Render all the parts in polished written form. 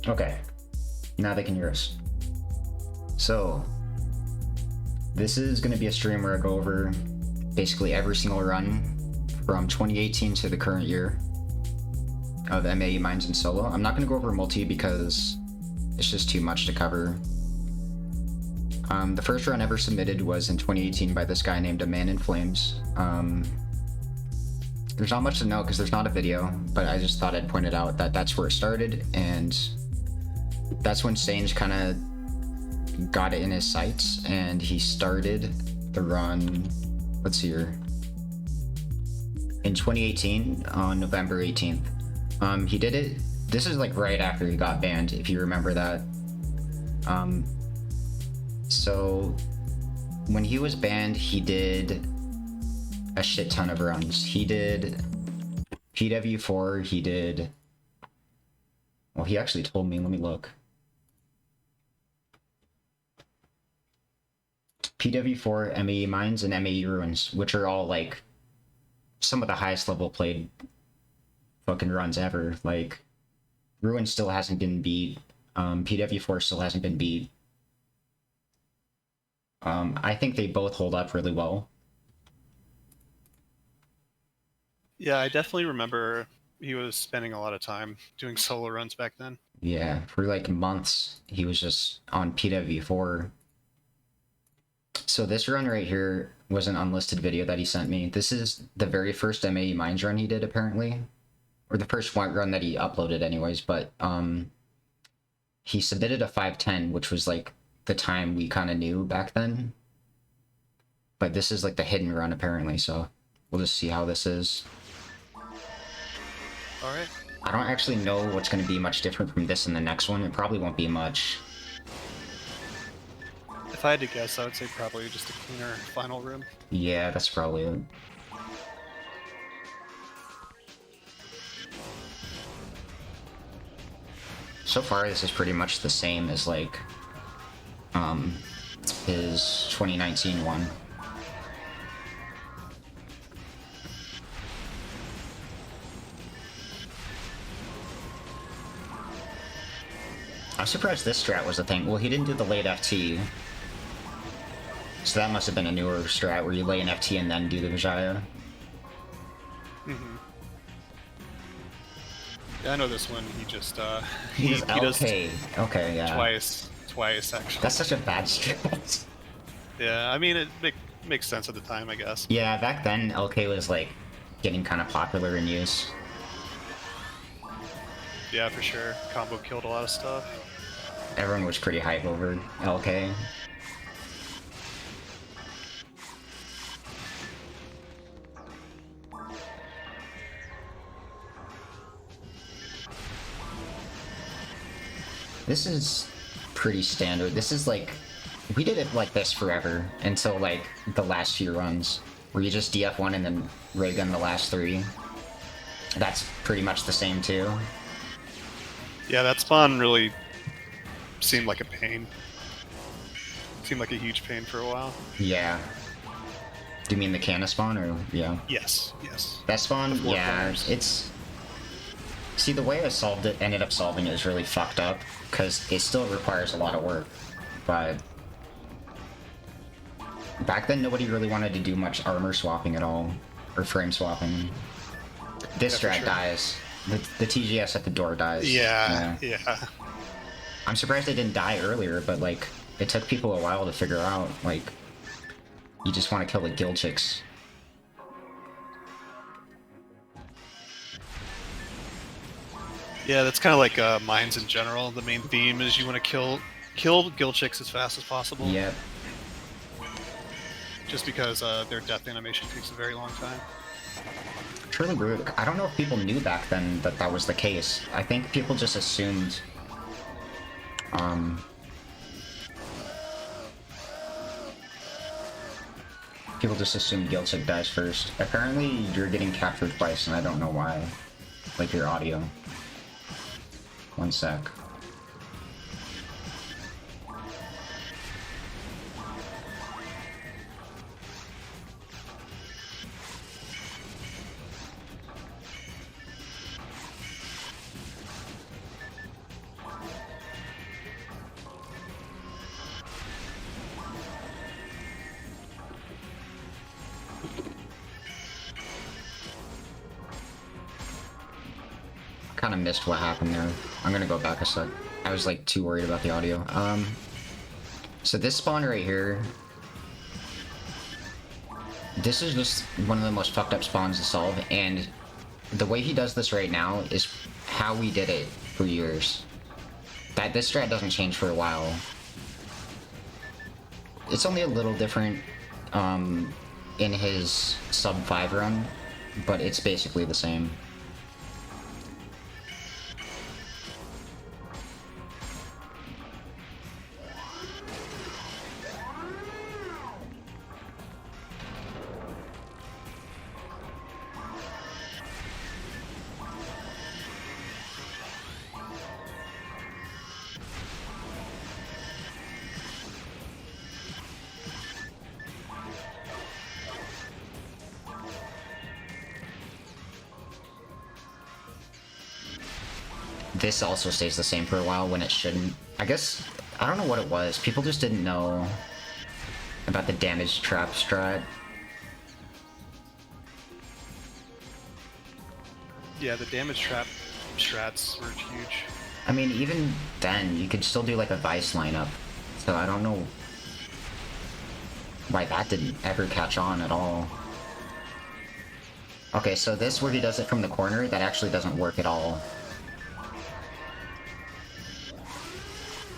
Okay, now they can hear us. So, this is going to be a stream where I go over basically every single run from 2018 to the current year of MAE Mines and solo. I'm not going to go over multi because it's just too much to cover. The first run ever submitted was in 2018 by this guy named A Man in Flames. There's not much to know because there's not a video, but I just thought I'd point it out that that's where it started, and that's when Sange kind of got it in his sights, and he started the run, let's see here, in 2018 on November 18th. He did it, this is like right after he got banned, if you remember that. So when he was banned, he did a shit ton of runs. He did PW4, he did, well, he actually told me, let me look. PW4, MAE Mines, and MAE Ruins, which are all like some of the highest level played fucking runs ever. Like, Ruins still hasn't been beat, PW4 still hasn't been beat. I think they both hold up really well. Yeah, I definitely remember he was spending a lot of time doing solo runs back then. Yeah, for like months, he was just on PW4. So this run right here was an unlisted video that he sent me. This is the very first MAE Mines run he did, apparently. Or the first run that he uploaded anyways, but he submitted a 5:10, which was like the time we kind of knew back then. But this is like the hidden run apparently, so we'll just see how this is. Alright. I don't actually know what's going to be much different from this and the next one. It probably won't be much. If I had to guess, I would say probably just a cleaner final room. Yeah, that's probably it. So far, this is pretty much the same as like his 2019 one. I'm surprised this strat was a thing. Well, he didn't do the late FT. So that must have been a newer strat where you lay an FT and then do the Vijaya. Mm-hmm. Yeah, I know this one, he just, He does okay, yeah. Twice, actually. That's such a bad strat. Yeah, I mean, it makes sense at the time, I guess. Yeah, back then, LK was, like, getting kind of popular in use. Yeah, for sure. Combo killed a lot of stuff. Everyone was pretty hype over LK. This is pretty standard. This is like, we did it like this forever until like the last few runs, where you just DF1 and then ray gun the last 3. That's pretty much the same too. Yeah, that spawn really seemed like a pain. Seemed like a huge pain for a while. Yeah. Do you mean the canna spawn, or yeah? Yes. That spawn, yeah, corners. it's... See, the way I ended up solving it is really fucked up, because it still requires a lot of work, but... Back then, nobody really wanted to do much armor swapping at all, or frame swapping. This strat dies. The TGS at the door dies. Yeah. I'm surprised they didn't die earlier, but like, it took people a while to figure out, like, you just want to kill the guild chicks. Yeah, that's kind of like mines in general. The main theme is you want to kill guild chicks as fast as possible. Yep. Just because their death animation takes a very long time. Truly rude. I don't know if people knew back then that that was the case. I think people just assumed... People just assumed guild chick dies first. Apparently, you're getting captured twice, and I don't know why. Like your audio. One sec. kind of missed what happened there. I'm gonna go back a sec. I was like too worried about the audio. So this spawn right here, this is just one of the most fucked up spawns to solve, and the way he does this right now is how we did it for years. This strat doesn't change for a while. It's only a little different in his sub 5 run, but it's basically the same. This also stays the same for a while when it shouldn't. I guess, I don't know what it was. People just didn't know about the damage trap strat. Yeah, the damage trap strats were huge. I mean, even then, you could still do like a Vice lineup. So I don't know why that didn't ever catch on at all. Okay, so this where he does it from the corner, that actually doesn't work at all.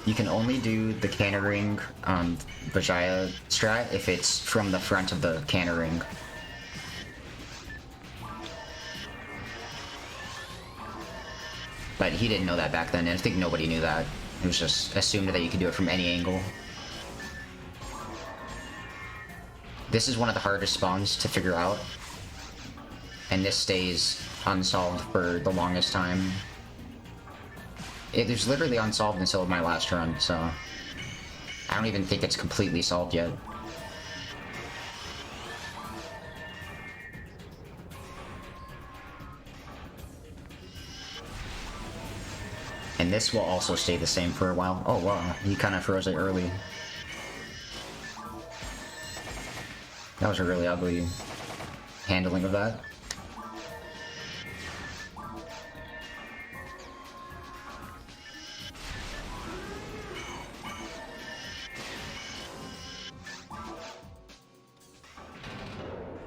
You can only do the cannering Vijaya strat if it's from the front of the cannering. But he didn't know that back then, and I think nobody knew that. It was just assumed that you could do it from any angle. This is one of the hardest spawns to figure out. And this stays unsolved for the longest time. It was literally unsolved until my last run, so I don't even think it's completely solved yet. And this will also stay the same for a while. Oh wow, he kind of froze it early. That was a really ugly handling of that.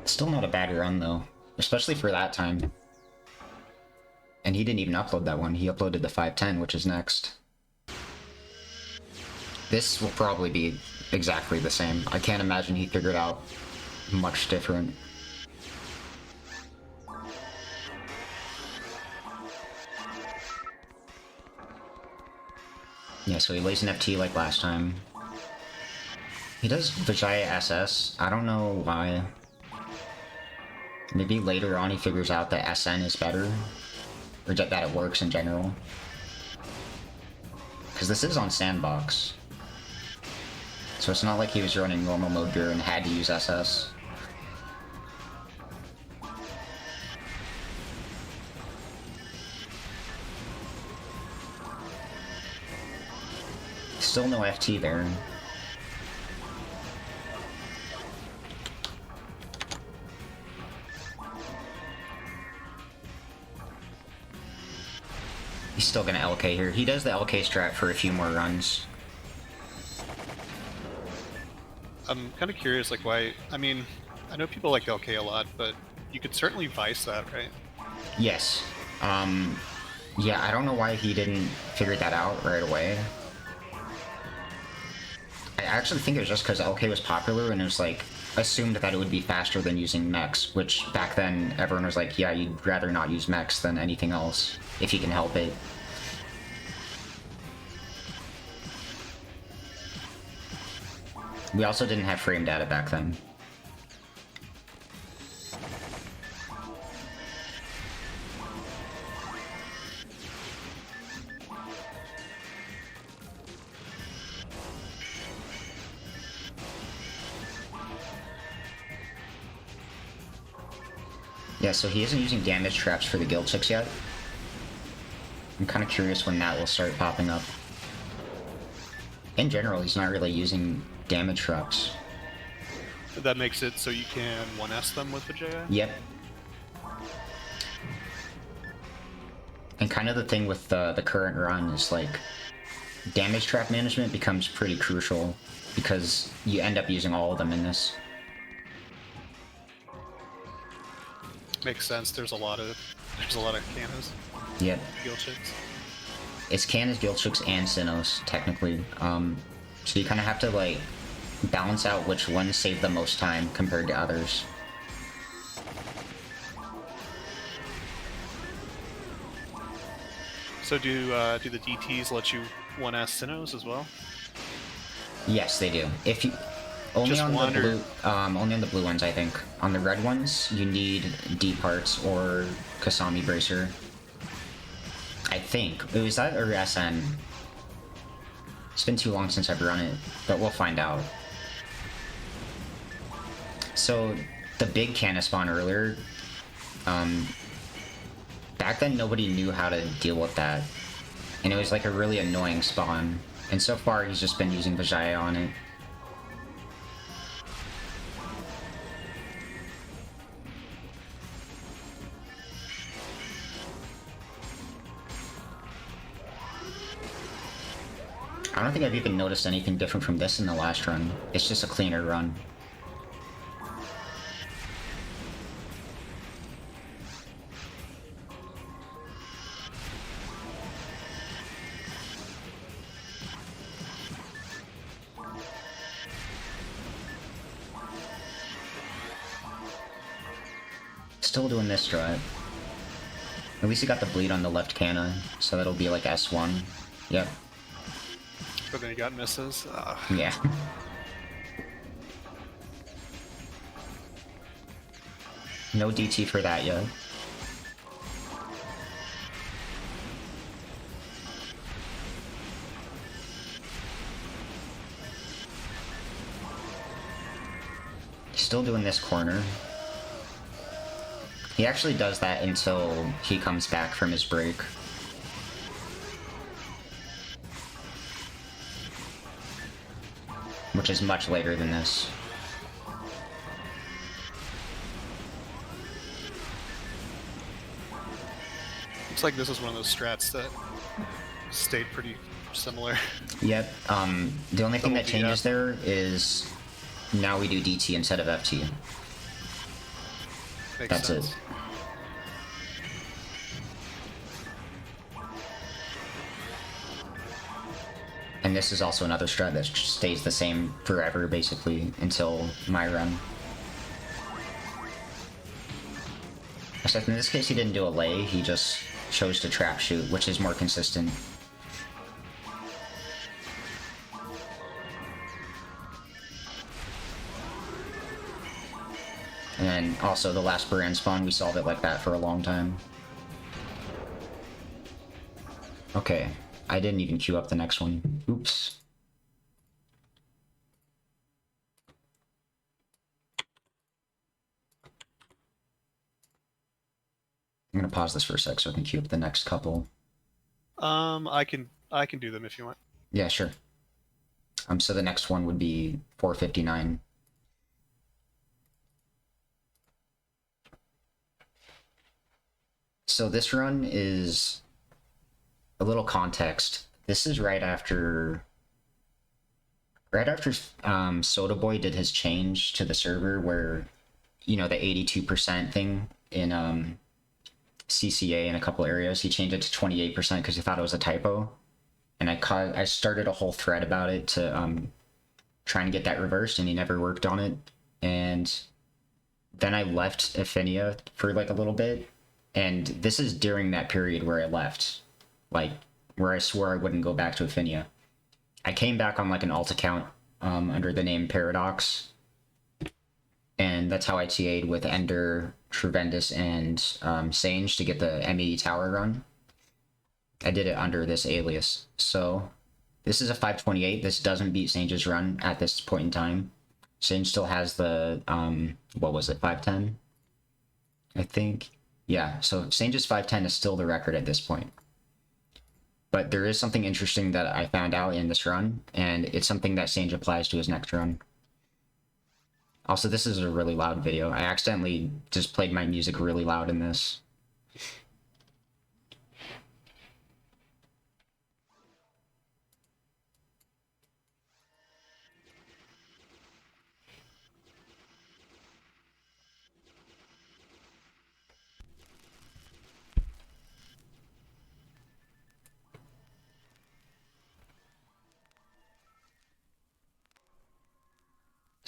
Still not a bad run though, especially for that time. And he didn't even upload that one, he uploaded the 510, which is next. This will probably be exactly the same. I can't imagine he figured out much different. Yeah, so he lays an FT like last time. He does Vijaya SS, I don't know why. Maybe later on he figures out that SN is better. Or that it works in general. Because this is on Sandbox. So it's not like he was running normal mode gear and had to use SS. Still no FT there. He's still gonna LK here. He does the LK strat for a few more runs. I'm kind of curious, like, why... I mean, I know people like LK a lot, but you could certainly Vice that, right? Yes. Yeah, I don't know why he didn't figure that out right away. I actually think it was just because LK was popular and it was like, assumed that it would be faster than using mechs, which back then everyone was like, yeah, you'd rather not use mechs than anything else, if you can help it. We also didn't have frame data back then. Yeah, so he isn't using damage traps for the guild chicks yet. I'm kind of curious when that will start popping up. In general, he's not really using damage traps. That makes it so you can 1S them with the JI? Yep. And kind of the thing with the current run is like damage trap management becomes pretty crucial because you end up using all of them in this. Makes sense. There's a lot of Canas. Yep. Gilchicks. It's Canis, Gilchicks, and Sinnohs, technically. So you kind of have to, like, balance out which ones save the most time compared to others. So do the DTs let you 1S Sinnohs as well? Yes, they do. If you only Just on the one, or- blue, only on the blue ones, I think. On the red ones, you need D parts or Kasami Bracer. I think. Was that or SN? It's been too long since I've run it, but we'll find out. So, the big Canna spawn earlier, back then nobody knew how to deal with that. And it was like a really annoying spawn. And so far he's just been using Vijaya on it. I don't think I've even noticed anything different from this in the last run. It's just a cleaner run. Still doing this strat. At least he got the bleed on the left canna, so that'll be like S1. Yep. But then you got misses. Yeah. No DT for that yet. Still doing this corner. He actually does that until he comes back from his break. Which is much later than this. Looks like this is one of those strats that stayed pretty similar. Yep, the only thing that Double changes DF. there is now we do DT instead of FT. Makes That's sense. it. And this is also another strat that stays the same forever, basically, until my run. Except in this case he didn't do a lay, he just chose to trap shoot, which is more consistent. And then also the last Baran spawn, we solved it like that for a long time. Okay, I didn't even queue up the next one. Oops. I'm gonna pause this for a sec so I can queue up the next couple. I can do them if you want. Yeah, sure. So the next one would be 459. So this run is a little context. This is right after Soda Boy did his change to the server where, you know, the 82% thing in CCA in a couple areas, he changed it to 28% because he thought it was a typo. And I started a whole thread about it to try and get that reversed, and he never worked on it. And then I left Affinia for like a little bit, and this is during that period where I left, like where I swore I wouldn't go back to Affinia. I came back on like an alt account under the name Paradox, and that's how I TA'd with Ender, Tremendous, and Sange to get the MAE Tower run. I did it under this alias. So this is a 528. This doesn't beat Sange's run at this point in time. Sange still has the, what was it, 510? I think. Yeah, so Sange's 510 is still the record at this point. But there is something interesting that I found out in this run, and it's something that Sange applies to his next run. Also, this is a really loud video. I accidentally just played my music really loud in this.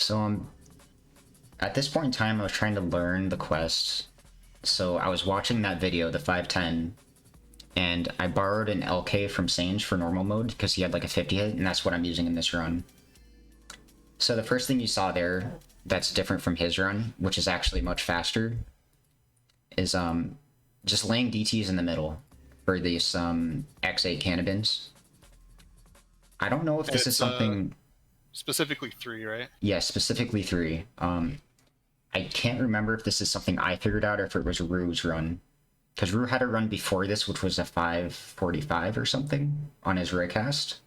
So at this point in time, I was trying to learn the quests. So I was watching that video, the 510, and I borrowed an LK from Sange for normal mode because he had like a 50 hit, and that's what I'm using in this run. So the first thing you saw there that's different from his run, which is actually much faster, is just laying DTs in the middle for these X8 cannabins. I don't know if this is something... specifically 3, right? Yeah, specifically 3. I can't remember if this is something I figured out or if it was Rue's run. Because Rue had a run before this, which was a 545 or something on his raycast.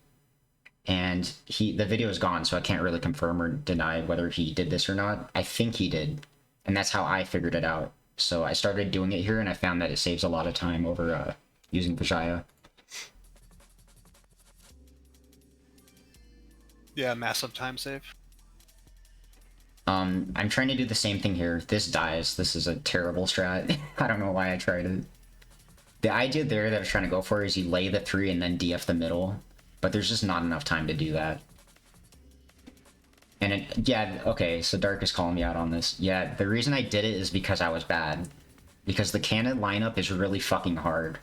And the video is gone, so I can't really confirm or deny whether he did this or not. I think he did. And that's how I figured it out. So I started doing it here, and I found that it saves a lot of time over using Vijaya. Yeah, massive time save. I'm trying to do the same thing here. This dies. This is a terrible strat. I don't know why I tried it. The idea there that I was trying to go for is you lay the 3 and then DF the middle, but there's just not enough time to do that. And yeah, okay, so Dark is calling me out on this. Yeah, the reason I did it is because I was bad. Because the cannon lineup is really fucking hard.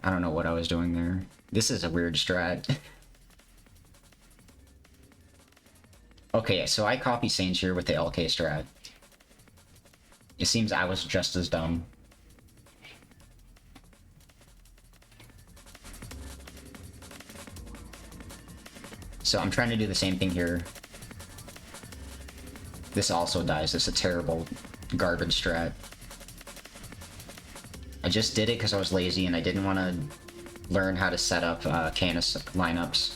I don't know what I was doing there. This is a weird strat. Okay, so I copy Sange here with the LK strat. It seems I was just as dumb. So I'm trying to do the same thing here. This also dies. It's a terrible garbage strat. I just did it because I was lazy and I didn't want to learn how to set up Canis lineups.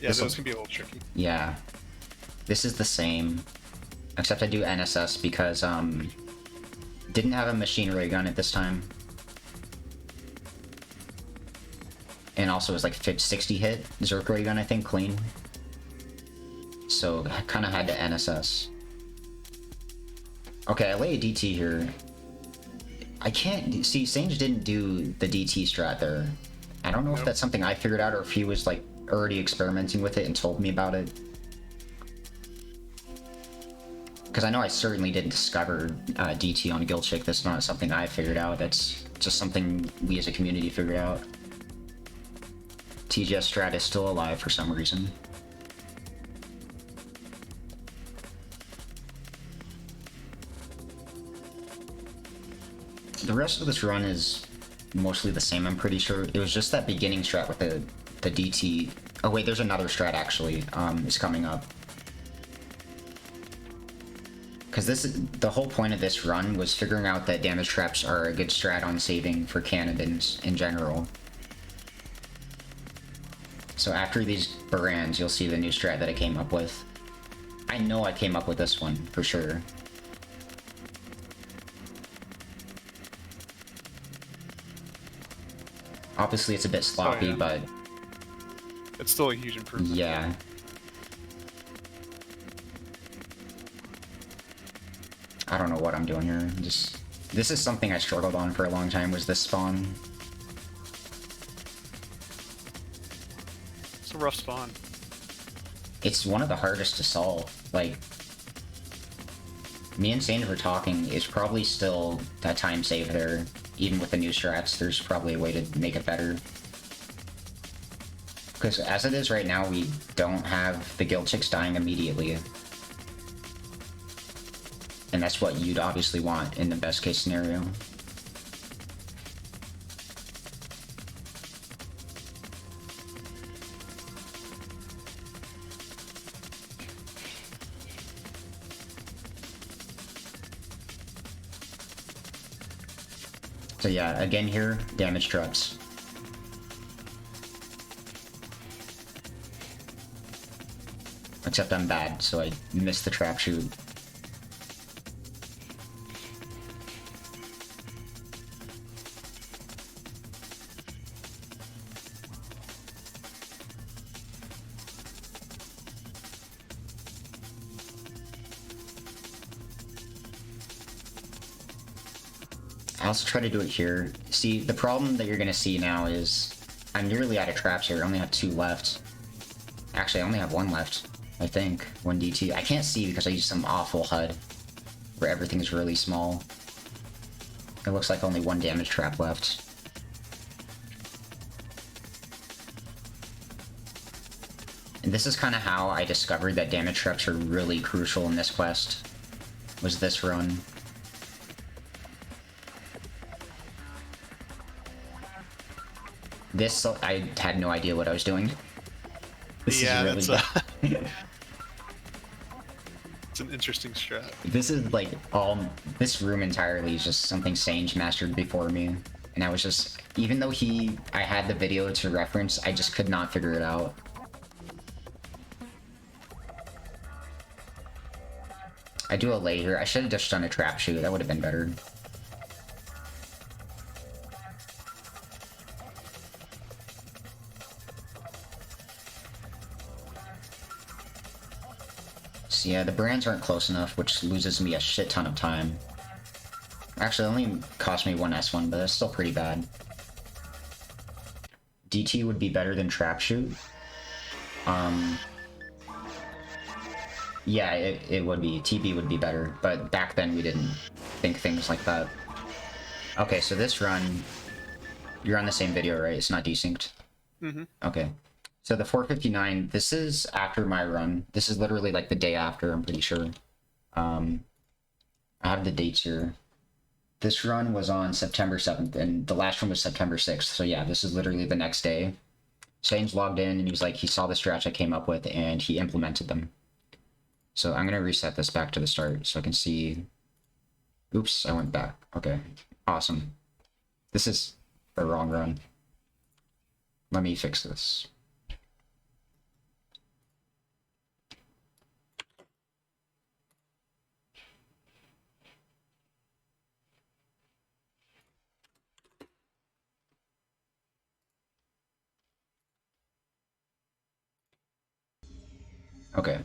Yeah, those can be a little tricky. Yeah. This is the same. Except I do NSS because, didn't have a machine ray gun at this time. And also it was like 60 hit Zerk ray gun, I think, clean. So I kind of had to NSS. Okay, I lay a DT here. I can't see, Sange didn't do the DT strat there. I don't know if that's something I figured out or if he was like already experimenting with it and told me about it. Because I know I certainly didn't discover DT on Guildchick. That's not something I figured out. That's just something we as a community figured out. TGS strat is still alive for some reason. The rest of this run is mostly the same, I'm pretty sure. It was just that beginning strat with the DT. Oh wait, there's another strat actually, is coming up. Because the whole point of this run was figuring out that damage traps are a good strat on saving for cannons in general. So after these Barans, you'll see the new strat that I came up with. I know I came up with this one, for sure. Obviously it's a bit sloppy, but... it's still a huge improvement. Yeah. I don't know what I'm doing here. This is something I struggled on for a long time, was this spawn. It's a rough spawn. It's one of the hardest to solve. Like, me and Sange were talking, it's probably still that time save there. Even with the new strats, there's probably a way to make it better. Because as it is right now, we don't have the guild chicks dying immediately. And that's what you'd obviously want in the best case scenario. So yeah, again here, damage traps. Except I'm bad, so I missed the trap shoot. I also try to do it here. See, the problem that you're gonna see now is I'm nearly out of traps here. I only have 2 left. Actually, I only have 1 left, I think. 1 DT. I can't see because I use some awful HUD where everything's really small. It looks like only 1 damage trap left. And this is kind of how I discovered that damage traps are really crucial in this quest, was this run. This, I had no idea what I was doing. This Yeah, is really that's it's an interesting strat. This is like this room entirely is just something Sage mastered before me. And I was just, even though I had the video to reference, I just could not figure it out. I do a lay here. I should have just done a trap shoot. That would have been better. So yeah, the brands aren't close enough, which loses me a shit ton of time. Actually, it only cost me 1 S1, but that's still pretty bad. DT would be better than trap shoot. Yeah, it would be. TB would be better, but back then we didn't think things like that. Okay, so this run, you're on the same video, right? It's not desynced? Mm-hmm. Okay. So the 459, this is after my run. This is literally like the day after, I'm pretty sure. I have the dates here. This run was on September 7th, and the last one was September 6th. So yeah, this is literally the next day. Sane's logged in, and he was like, he saw the strats I came up with, and he implemented them. So I'm going to reset this back to the start so I can see... Oops, I went back. Okay, awesome. This is the wrong run. Let me fix this. Okay.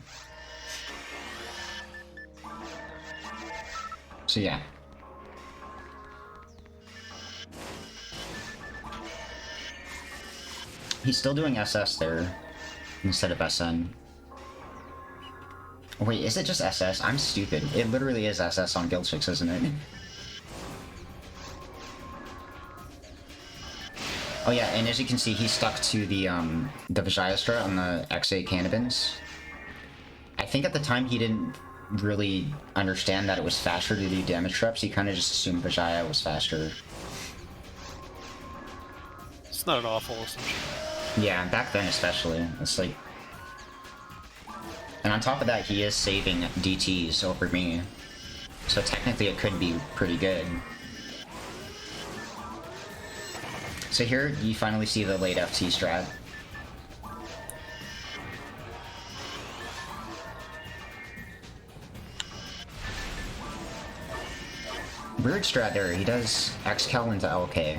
So yeah. He's still doing SS there instead of SN. Wait, is it just SS? I'm stupid. It literally is SS on Guild 6, isn't it? Oh yeah, and as you can see, he's stuck to the Vijaya strat on the X8 Cannabins. I think at the time he didn't really understand that it was faster to do damage traps. He kind of just assumed Vijaya was faster. It's not an awful assumption. Yeah, back then especially. It's like... And on top of that, he is saving DTs over me. So technically it could be pretty good. So here, you finally see the late FT strat. Weird strat there, he does X-Cal into LK.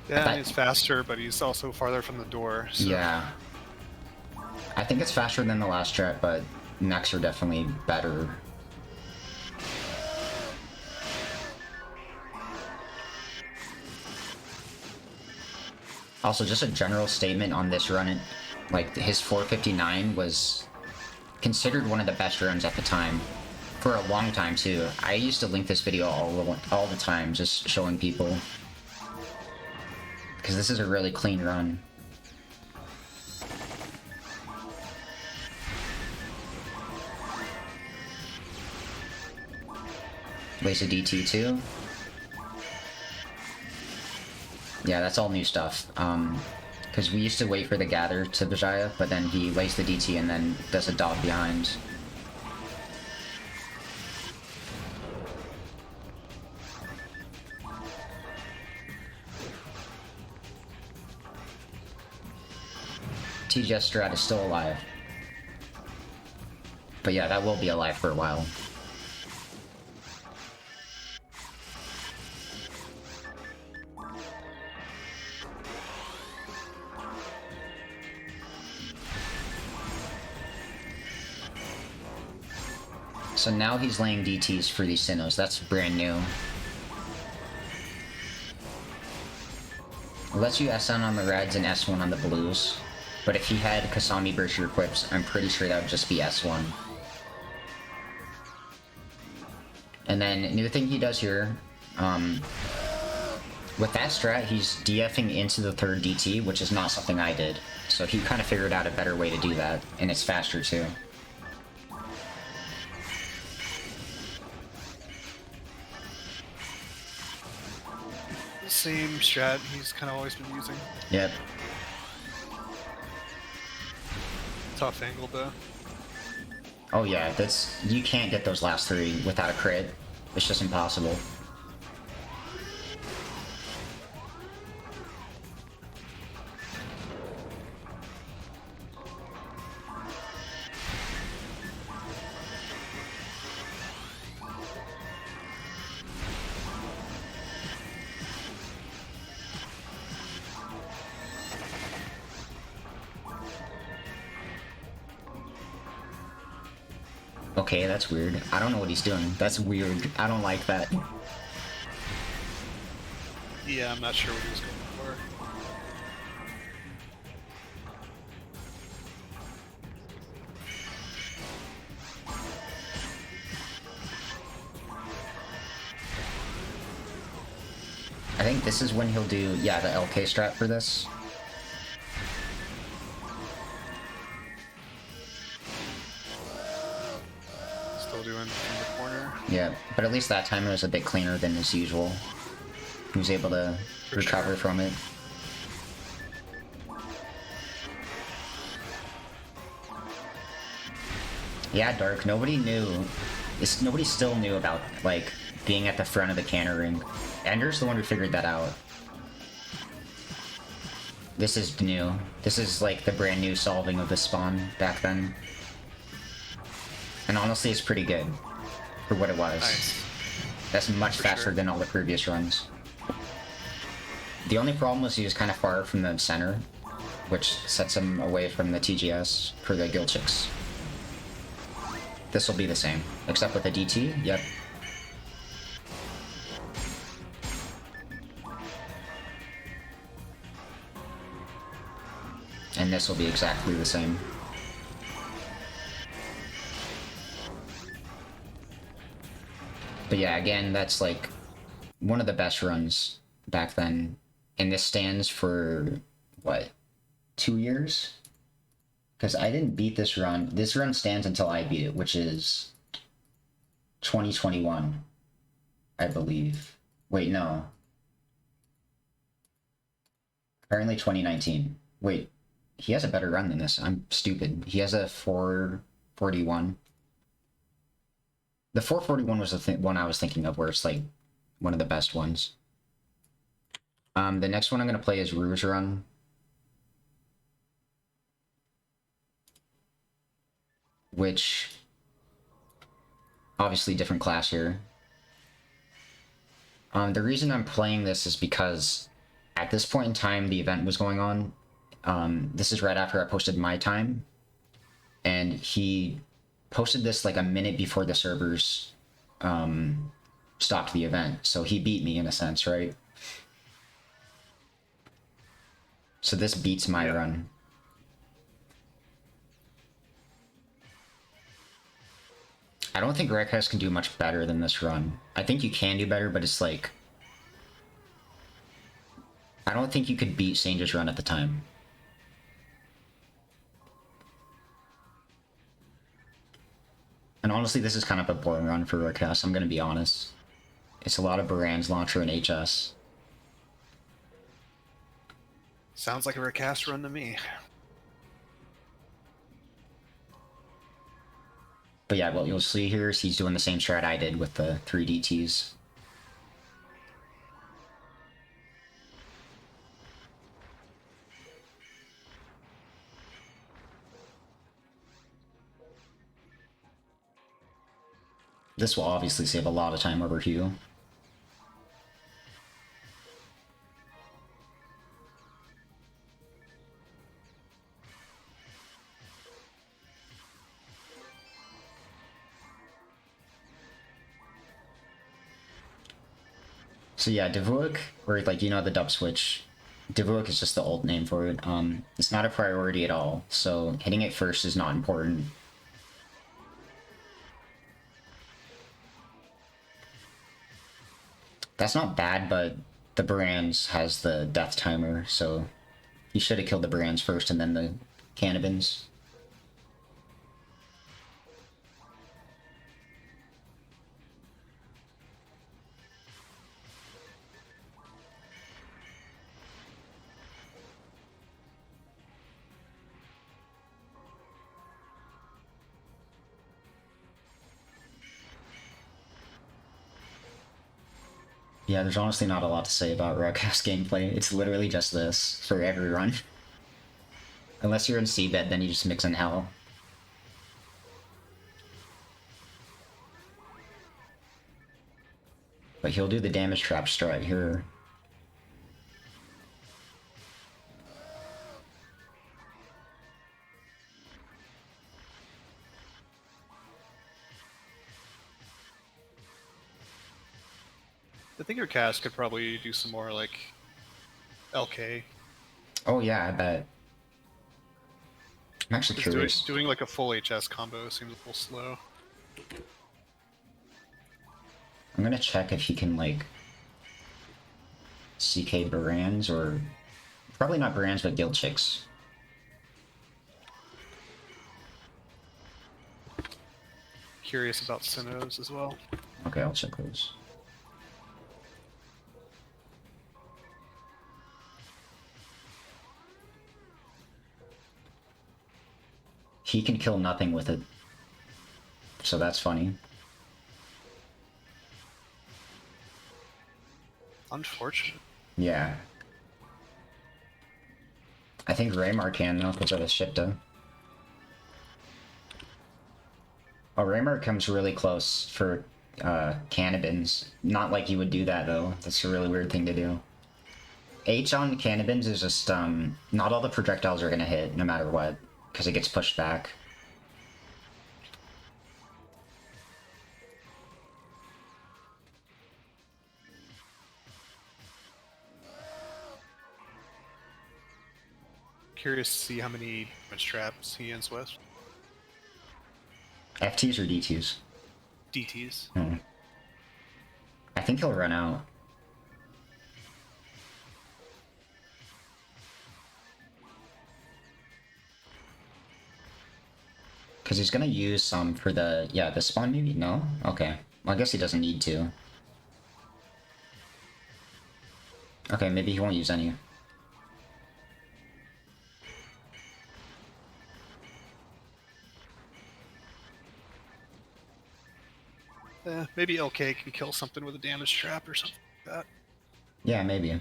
Yeah, he's faster, but he's also farther from the door. So. Yeah. I think it's faster than the last strat, but mechs are definitely better. Also, just a general statement on this run, like, his 459 was considered one of the best runs at the time. For a long time, too. I used to link this video all the time, just showing people. Because this is a really clean run. Wasted DT too. Yeah, that's all new stuff. Because we used to wait for the gather to Vijaya, but then he lays the DT and then does a dog behind. TGS strat is still alive. But yeah, that will be alive for a while. So now he's laying DTs for these Sinnohs. That's brand new. It lets you SN on the reds and S1 on the blues. But if he had Kasami Berkshire equips, I'm pretty sure that would just be S1. And then, new thing he does here, with that strat, he's DFing into the third DT, which is not something I did. So he kind of figured out a better way to do that, and it's faster too. Same strat he's kind of always been using. Yep. Tough angle though. Oh yeah, that's, you can't get those last three without a crit. It's just impossible. Okay, that's weird. I don't know what he's doing. That's weird. I don't like that. Yeah, I'm not sure what he was going for. I think this is when he'll do, yeah, the LK strat for this. Still doing from the corner. Yeah, but at least that time it was a bit cleaner than as usual. He was able to recover from it. Yeah, Dark, nobody knew. Nobody still knew about, like, being at the front of the cannon ring. Ender's the one who figured that out. This is new. This is, like, the brand new solving of the spawn back then. And honestly, it's pretty good for what it was. Nice. That's much For faster sure. than all the previous runs. The only problem was he was kind of far from the center, which sets him away from the TGS for the guild chicks. This will be the same, except with the DT, yep. And this will be exactly the same. But yeah, again, that's like one of the best runs back then. And this stands for, what, 2 years? Because I didn't beat this run. This run stands until I beat it, which is 2021, I believe. Wait, no. Apparently 2019. Wait, he has a better run than this. I'm stupid. He has a 441. The 441 was the one I was thinking of, where it's like one of the best ones. The next one I'm going to play is Rouge Run. Which, obviously different class here. The reason I'm playing this is because at this point in time the event was going on. This is right after I posted my time. And he posted this like a minute before the servers stopped the event. So he beat me in a sense, right? So this beats my run. I don't think Rekhesh can do much better than this run. I think you can do better, but it's like, I don't think you could beat Sange's run at the time. And honestly, this is kind of a boring run for Rekhesh, I'm gonna be honest. It's a lot of Baran's launcher and HS. Sounds like a recast run to me. But yeah, what you'll see here is he's doing the same strat I did with the 3 DTs. This will obviously save a lot of time over Hugh. So yeah, Devoik, or like, you know, the dub switch, Divuok is just the old name for it. It's not a priority at all, so hitting it first is not important. That's not bad, but the Brands has the death timer, so you should have killed the Brands first and then the Cannibins. Yeah, there's honestly not a lot to say about Rockhouse gameplay. It's literally just this for every run. Unless you're in Seabed, then you just mix in Hell. But he'll do the damage trap strat here. I think your cast could probably do some more like LK. Oh yeah, I bet. I'm actually curious. Doing like a full HS combo seems a little slow. I'm gonna check if he can like CK Barans or probably not Barans but Guild Chicks. Curious about Sinnohs as well. Okay, I'll check those. He can kill nothing with it. So that's funny. Unfortunate. Yeah. I think Raymar can though, because of his Shipta. Oh, Raymar comes really close for Cannibins. Not like you would do that though. That's a really weird thing to do. H on Cannibins is just, not all the projectiles are gonna hit, no matter what, because it gets pushed back. Curious to see how many damage traps he ends with. FTs or DTs? DTs. I think he'll run out. Because he's gonna use some for the, yeah, the spawn maybe? No? Okay. Well, I guess he doesn't need to. Okay, maybe he won't use any. Maybe LK can kill something with a damage trap or something like that. Yeah, maybe.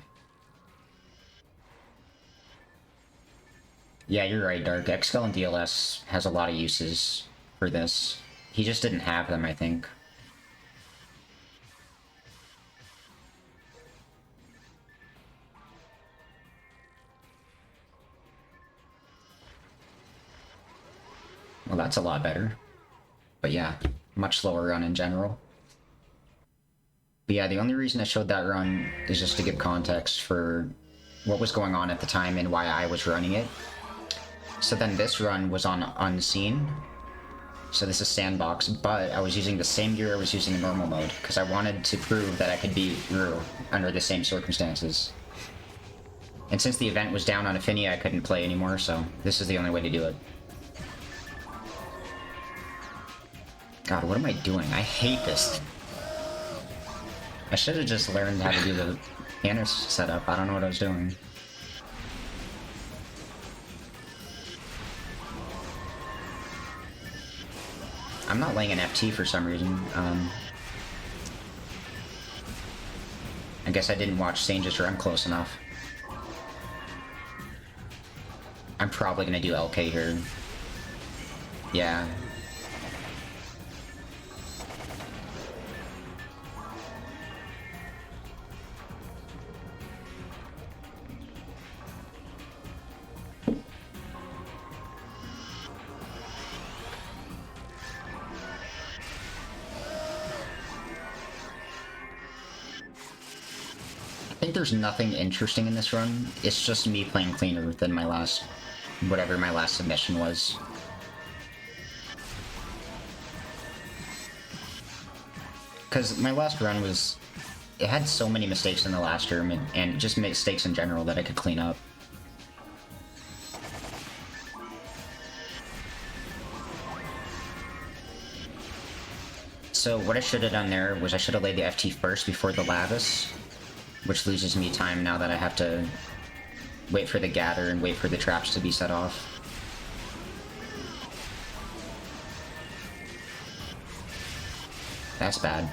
Yeah, you're right, Dark. Xskull and DLS has a lot of uses for this. He just didn't have them, I think. Well, that's a lot better. But yeah, much slower run in general. But yeah, the only reason I showed that run is just to give context for what was going on at the time and why I was running it. So then this run was on Unseen. So this is Sandbox, but I was using the same gear I was using in normal mode, because I wanted to prove that I could beat Rue under the same circumstances. And since the event was down on Affinia, I couldn't play anymore, so this is the only way to do it. God, what am I doing? I hate this. I should have just learned how to do the banner setup. I don't know what I was doing. I'm not laying an FT for some reason. I guess I didn't watch Sange's run close enough. I'm probably gonna do LK here. Yeah. think there's nothing interesting in this run. It's just me playing cleaner than my last... whatever my last submission was. Because my last run was... it had so many mistakes in the last term, and just mistakes in general that I could clean up. So what I should have done there was I should have laid the FT first before the Lavis, which loses me time now that I have to wait for the gather and wait for the traps to be set off. That's bad.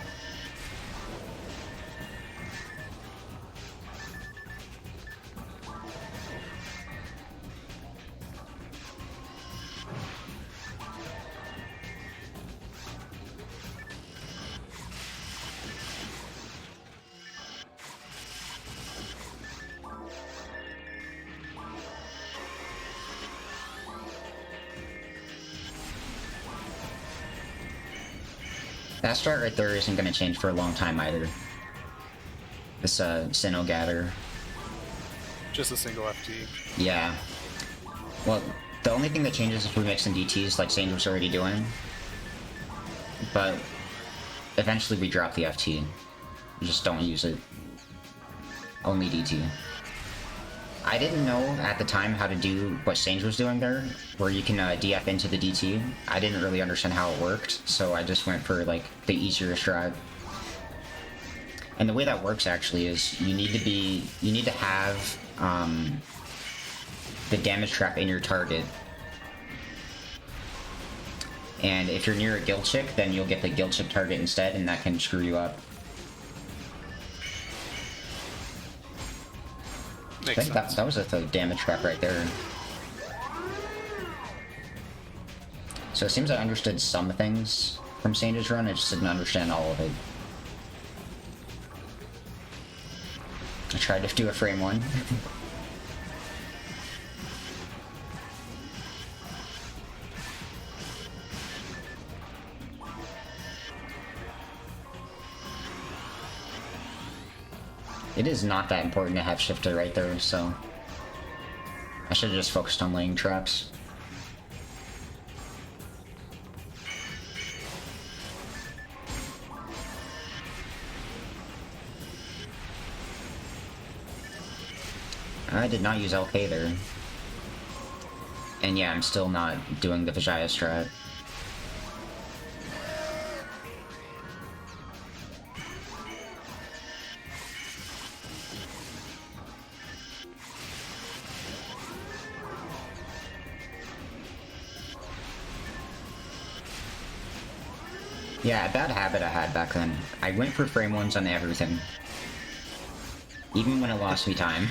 That start right there isn't going to change for a long time either. This Sinnoh gather. Just a single FT. Yeah. Well, the only thing that changes is we make some DTs like Sage was already doing. But eventually we drop the FT. We just don't use it. Only DT. I didn't know at the time how to do what Sage was doing there, where you can DF into the DT. I didn't really understand how it worked, so I just went for like the easier strat. And the way that works actually is you need to have the damage trap in your target. And if you're near a guild chick, then you'll get the guild chick target instead, and that can screw you up. I think that was a damage trap right there. So it seems I understood some things from Sage's run, I just didn't understand all of it. I tried to do a frame one. It is not that important to have shifter right there, so I should have just focused on laying traps. I did not use LK there. And yeah, I'm still not doing the Vijaya strat. Yeah, a bad habit I had back then. I went for frame ones on everything. Even when it lost me time.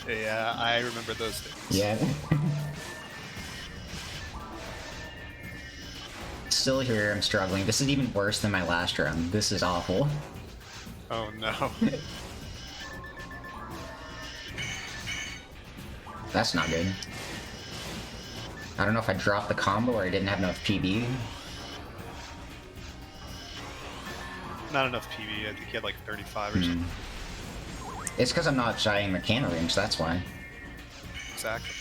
Yeah, I remember those days. Yeah. Still here, I'm struggling. This is even worse than my last run. This is awful. Oh no. That's not good. I don't know if I dropped the combo or I didn't have enough PB. Not enough PB, I think he had like 35 or something. It's because I'm not shying Mechana rings, that's why. Exactly.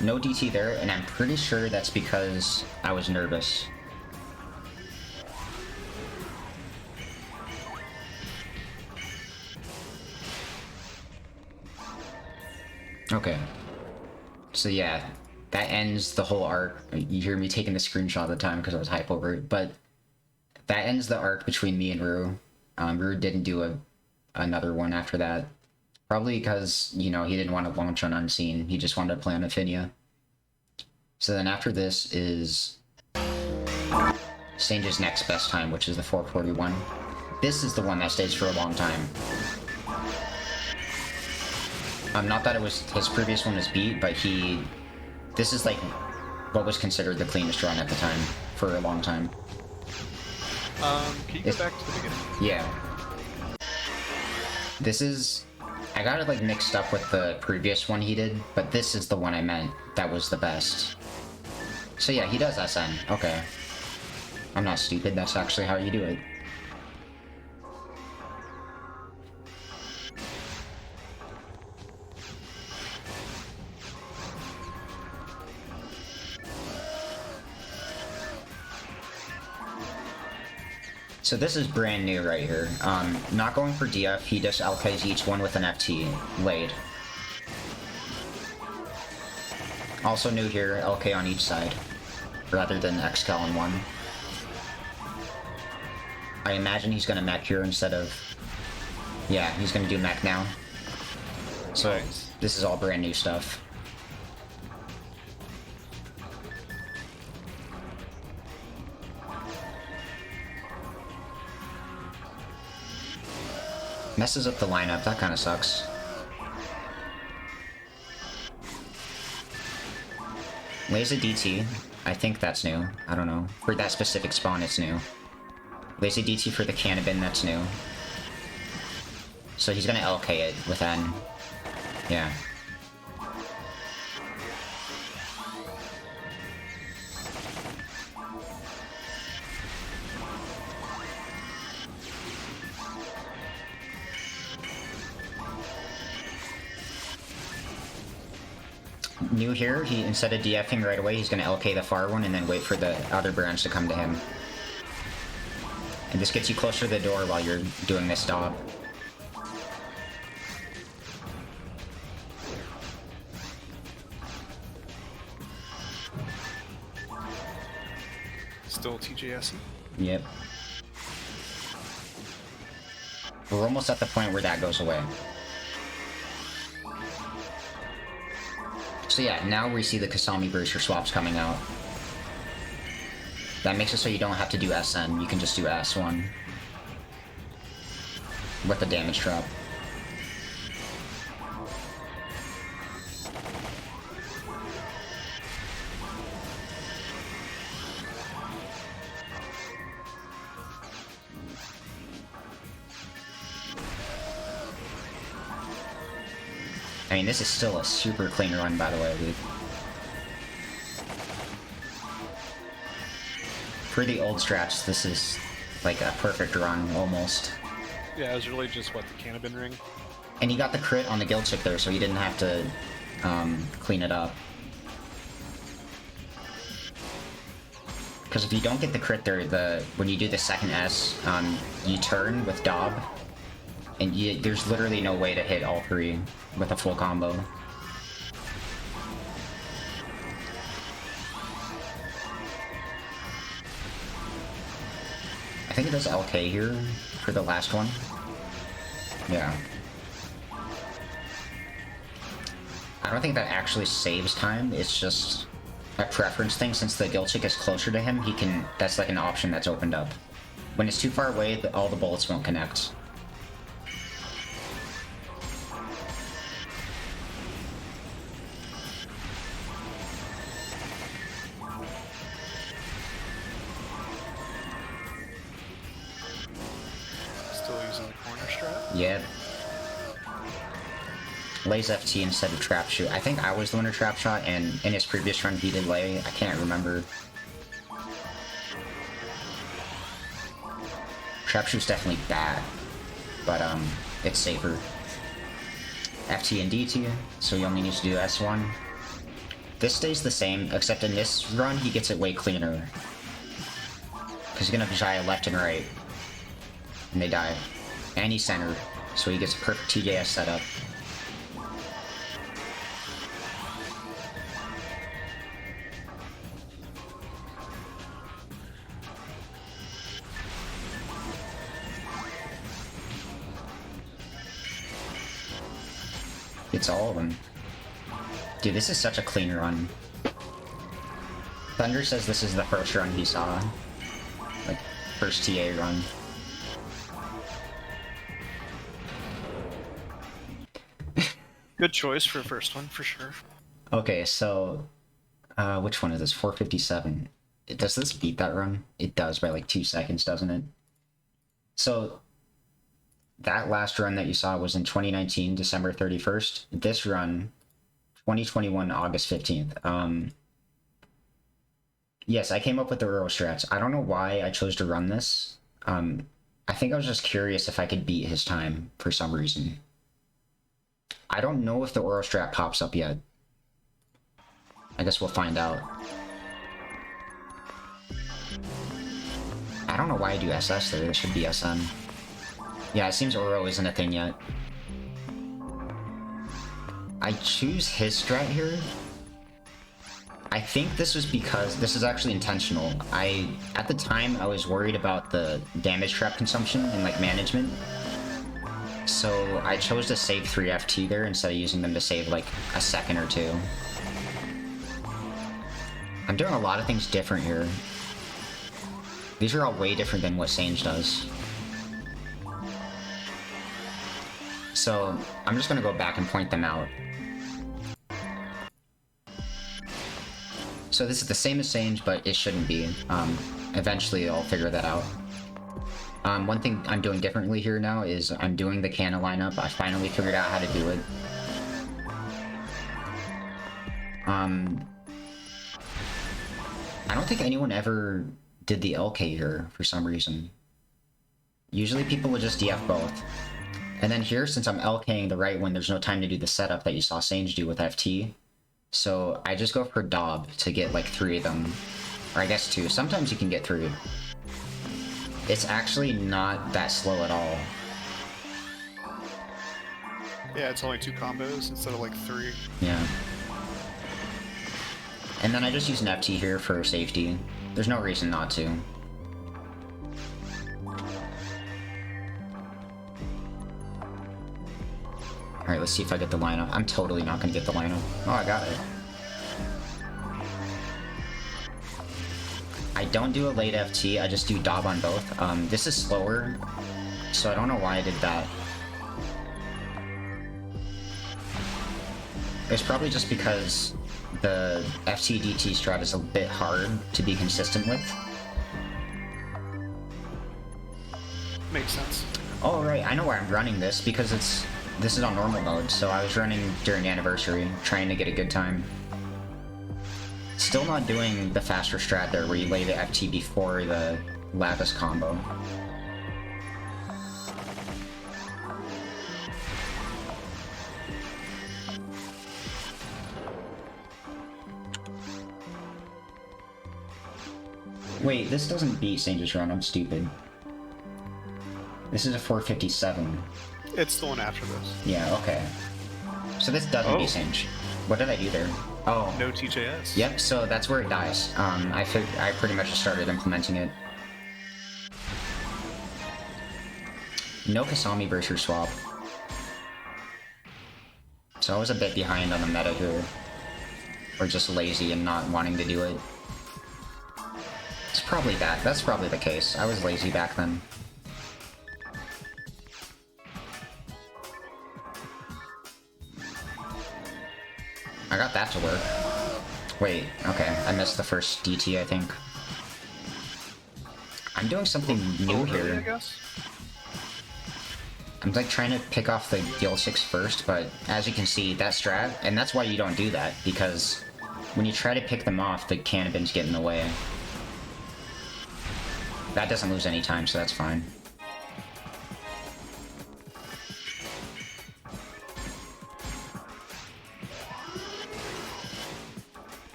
No DT there, and I'm pretty sure that's because I was nervous. Okay. So yeah, that ends the whole arc. You hear me taking the screenshot all the time because I was hype over it, but that ends the arc between me and Rue. Rue didn't do another one after that. Probably because, you know, he didn't want to launch on Unseen. He just wanted to play on Affinia. So then after this is Sage's next best time, which is the 441. This is the one that stays for a long time. Not that it was his previous one was beat, but this is like what was considered the cleanest run at the time for a long time. Can you go back to the beginning? Yeah. This is... I got it like mixed up with the previous one he did, but this is the one I meant that was the best. So yeah, he does SN. Okay. I'm not stupid, that's actually how you do it. So this is brand new right here. Not going for DF, he just LKs each one with an FT laid. Also new here, LK on each side, rather than XCal on one. I imagine he's gonna mech here instead of... Yeah, he's gonna do mech now. So Nice. this is all brand new stuff. Messes up the lineup, that kind of sucks. Lays a DT, I think that's new. I don't know. For that specific spawn, it's new. Lays a DT for the Cannabin, that's new. So he's gonna LK it with N. Yeah. New here, he instead of DFing right away, he's gonna LK the far one and then wait for the other branch to come to him. And this gets you closer to the door while you're doing this stop. Still TJS. Yep. We're almost at the point where that goes away. So yeah, now we see the Kasami Brewster swaps coming out. That makes it so you don't have to do SN, you can just do S1. With the damage drop. I mean, this is still a super clean run, by the way, dude. For the old strats, this is like a perfect run, almost. Yeah, it was really just, what, the Cannabin ring? And he got the crit on the guild chip there, so he didn't have to clean it up. Because if you don't get the crit there, when you do the second S, you turn with Dob, and there's literally no way to hit all three with a full combo. I think it does LK here for the last one. Yeah. I don't think that actually saves time, it's just a preference thing. Since the guild chick is closer to him, that's like an option that's opened up. When it's too far away, all the bullets won't connect. Still using the corner strat? Yep. Lays FT instead of trap shoot. I think I was the winner trap shot, and in his previous run he did lay. I can't remember. Trap shoot's definitely bad, but it's safer. FT and DT, so he only needs to do S1. This stays the same, except in this run he gets it way cleaner. Because he's gonna shy left and right. And they die. And he's centered, so he gets a perfect TJS setup. It's all of them. Dude, this is such a clean run. Thunder says this is the first run he saw. Like, first TA run. Good choice for a first one, for sure. Okay, so... which one is this? 457. Does this beat that run? It does by like 2 seconds, doesn't it? So... that last run that you saw was in 2019, December 31st. This run, 2021, August 15th. Yes, I came up with the Euro strats. I don't know why I chose to run this. I think I was just curious if I could beat his time for some reason. I don't know if the Euro strat pops up yet. I guess we'll find out. I don't know why I do SS there. It should be SN. Yeah, it seems Oro isn't a thing yet. I choose his strat here. I think this was because this is actually intentional. At the time, I was worried about the damage trap consumption and like management. So I chose to save 3 FT there instead of using them to save like a second or two. I'm doing a lot of things different here. These are all way different than what Sange does. So I'm just gonna go back and point them out. So this is the same as Sange, but it shouldn't be. Eventually I'll figure that out. One thing I'm doing differently here now is I'm doing the Canna lineup. I finally figured out how to do it. I don't think anyone ever did the LK here for some reason. Usually people would just DF both. And then here, since I'm LKing the right when there's no time to do the setup that you saw Sange do with FT, so I just go for Dob to get like 3 of them. Or I guess 2. Sometimes you can get 3. It's actually not that slow at all. Yeah, it's only 2 combos instead of like 3. Yeah. And then I just use an FT here for safety. There's no reason not to. Alright, let's see if I get the lineup. I'm totally not gonna get the lineup. Oh, I got it. I don't do a late FT, I just do Dob on both. This is slower, so I don't know why I did that. It's probably just because the FT DT strat is a bit hard to be consistent with. Makes sense. Oh right, I know why I'm running this, because this is on normal mode, so I was running during Anniversary, trying to get a good time. Still not doing the faster strat there, where you lay the FT before the Lapis combo. Wait, this doesn't beat Sange's run, I'm stupid. This is a 457. It's the one after this. Yeah, okay. So this doesn't beat Sange. What did I do there? Oh. No TJS. Yep, so that's where it dies. I pretty much just started implementing it. No Kasami Berser swap. So I was a bit behind on the meta here. Or just lazy and not wanting to do it. It's probably that. That's probably the case. I was lazy back then. I got that to work. Wait, okay. I missed the first DT, I think. I'm doing something new here. I guess? I'm like trying to pick off the Gil 6 first, but as you can see, that strat, and that's why you don't do that, because when you try to pick them off, the Cannabins get in the way. That doesn't lose any time, so that's fine.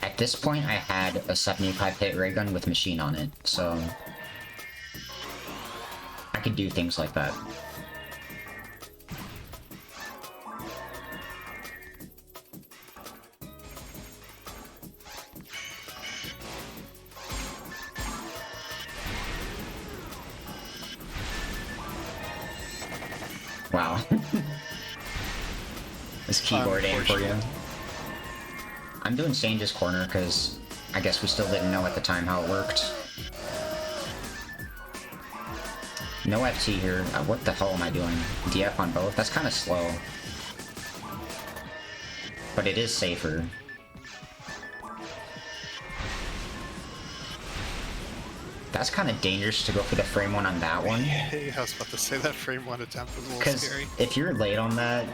At this point, I had a 75 hit ray gun with machine on it, so I could do things like that. Wow. This keyboard aim for you. I'm doing Sange's corner because I guess we still didn't know at the time how it worked. No FT here. What the hell am I doing? DF on both? That's kind of slow. But it is safer. That's kind of dangerous to go for the frame one on that one. Yeah, I was about to say that frame one attempt was a little Because scary. if you're late on that,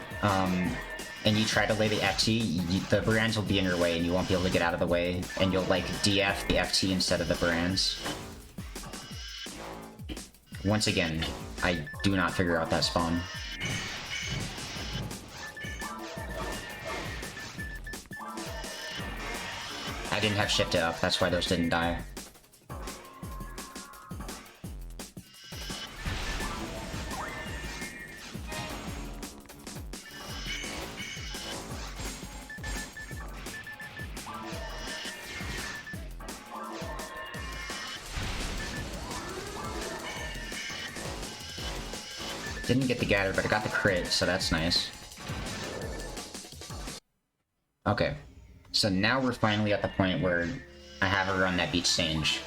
and you try to lay the FT, the brands will be in your way and you won't be able to get out of the way, and you'll like DF the FT instead of the brands. Once again, I do not figure out that spawn. I didn't have shifted up, that's why those didn't die. Didn't get the gather, but I got the crit, so that's nice. Okay. So now we're finally at the point where I have a run that beats Sange.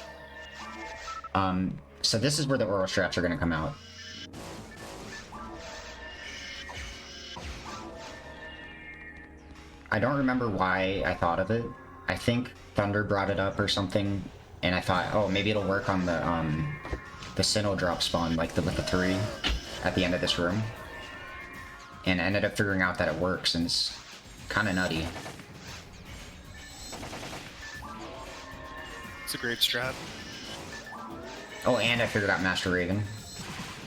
So this is where the oral straps are gonna come out. I don't remember why I thought of it. I think Thunder brought it up or something, and I thought, oh, maybe it'll work on the Sinnoh drop spawn, like with the 3 at the end of this room. And I ended up figuring out that it works, and it's kind of nutty. It's a great strat. Oh, and I figured out Master Raven.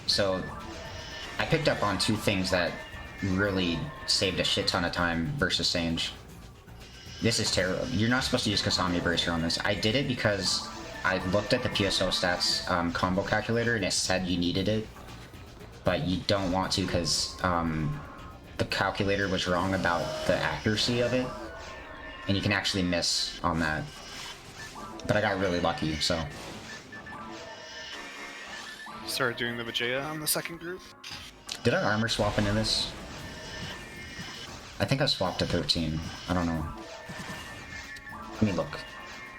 So, I picked up on 2 things that really saved a shit ton of time versus Sange. This is terrible. You're not supposed to use Kasami Bracer on this. I did it because I looked at the PSO stats combo calculator and it said you needed it. But you don't want to because the calculator was wrong about the accuracy of it. And you can actually miss on that. But I got really lucky, so. Started doing the Vijaya on the second group. Did I armor swap into this? I think I swapped to 13. I don't know. Let me look.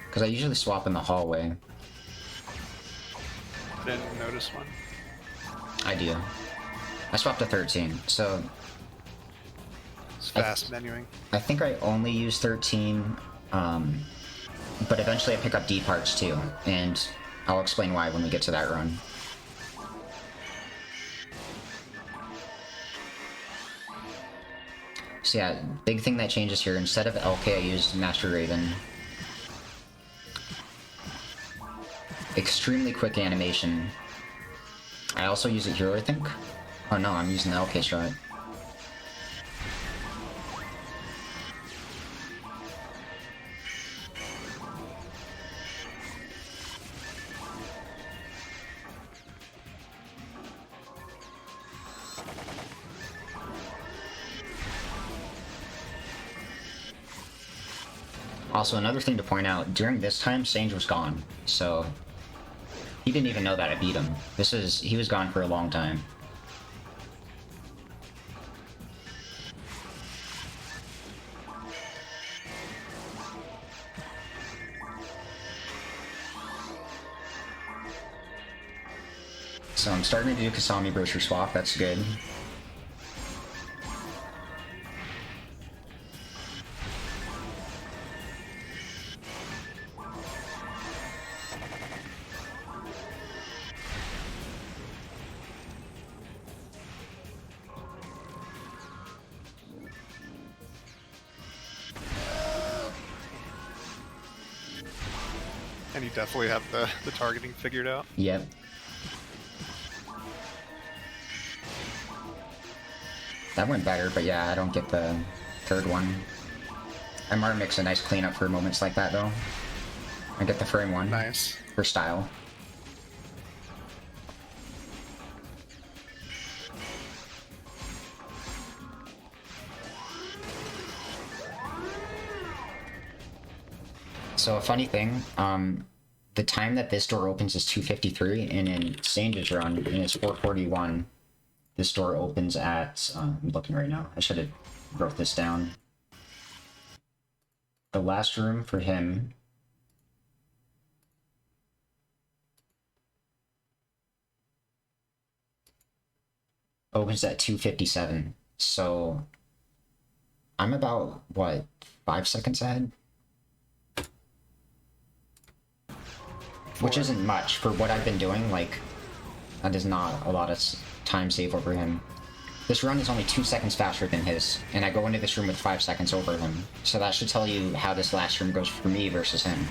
Because I usually swap in the hallway. Didn't notice one. I do. I swapped to 13, so... It's fast menuing. I think I only use 13, but eventually I pick up D parts too, and I'll explain why when we get to that run. So yeah, big thing that changes here, instead of LK I used Master Raven. Extremely quick animation. I also use it here, I think. Oh no, I'm using the LK strat. Also, another thing to point out, during this time, Sange was gone, so he didn't even know that I beat him. He was gone for a long time. So I'm starting to do Kasami Brochure Swap, that's good. And you definitely have the targeting figured out. Yep. That went better, but yeah, I don't get the third one. MR makes a nice cleanup for moments like that, though. I get the frame one. Nice. For style. So a funny thing, the time that this door opens is 2:53, and in Sange's run, and it's 4:41, this door opens at, I'm looking right now, I should have wrote this down. The last room for him opens at 2:57, so I'm about, what, 5 seconds ahead? Which isn't much for what I've been doing, like, that is not a lot of time save over him. This run is only 2 seconds faster than his, and I go into this room with 5 seconds over him. So that should tell you how this last room goes for me versus him.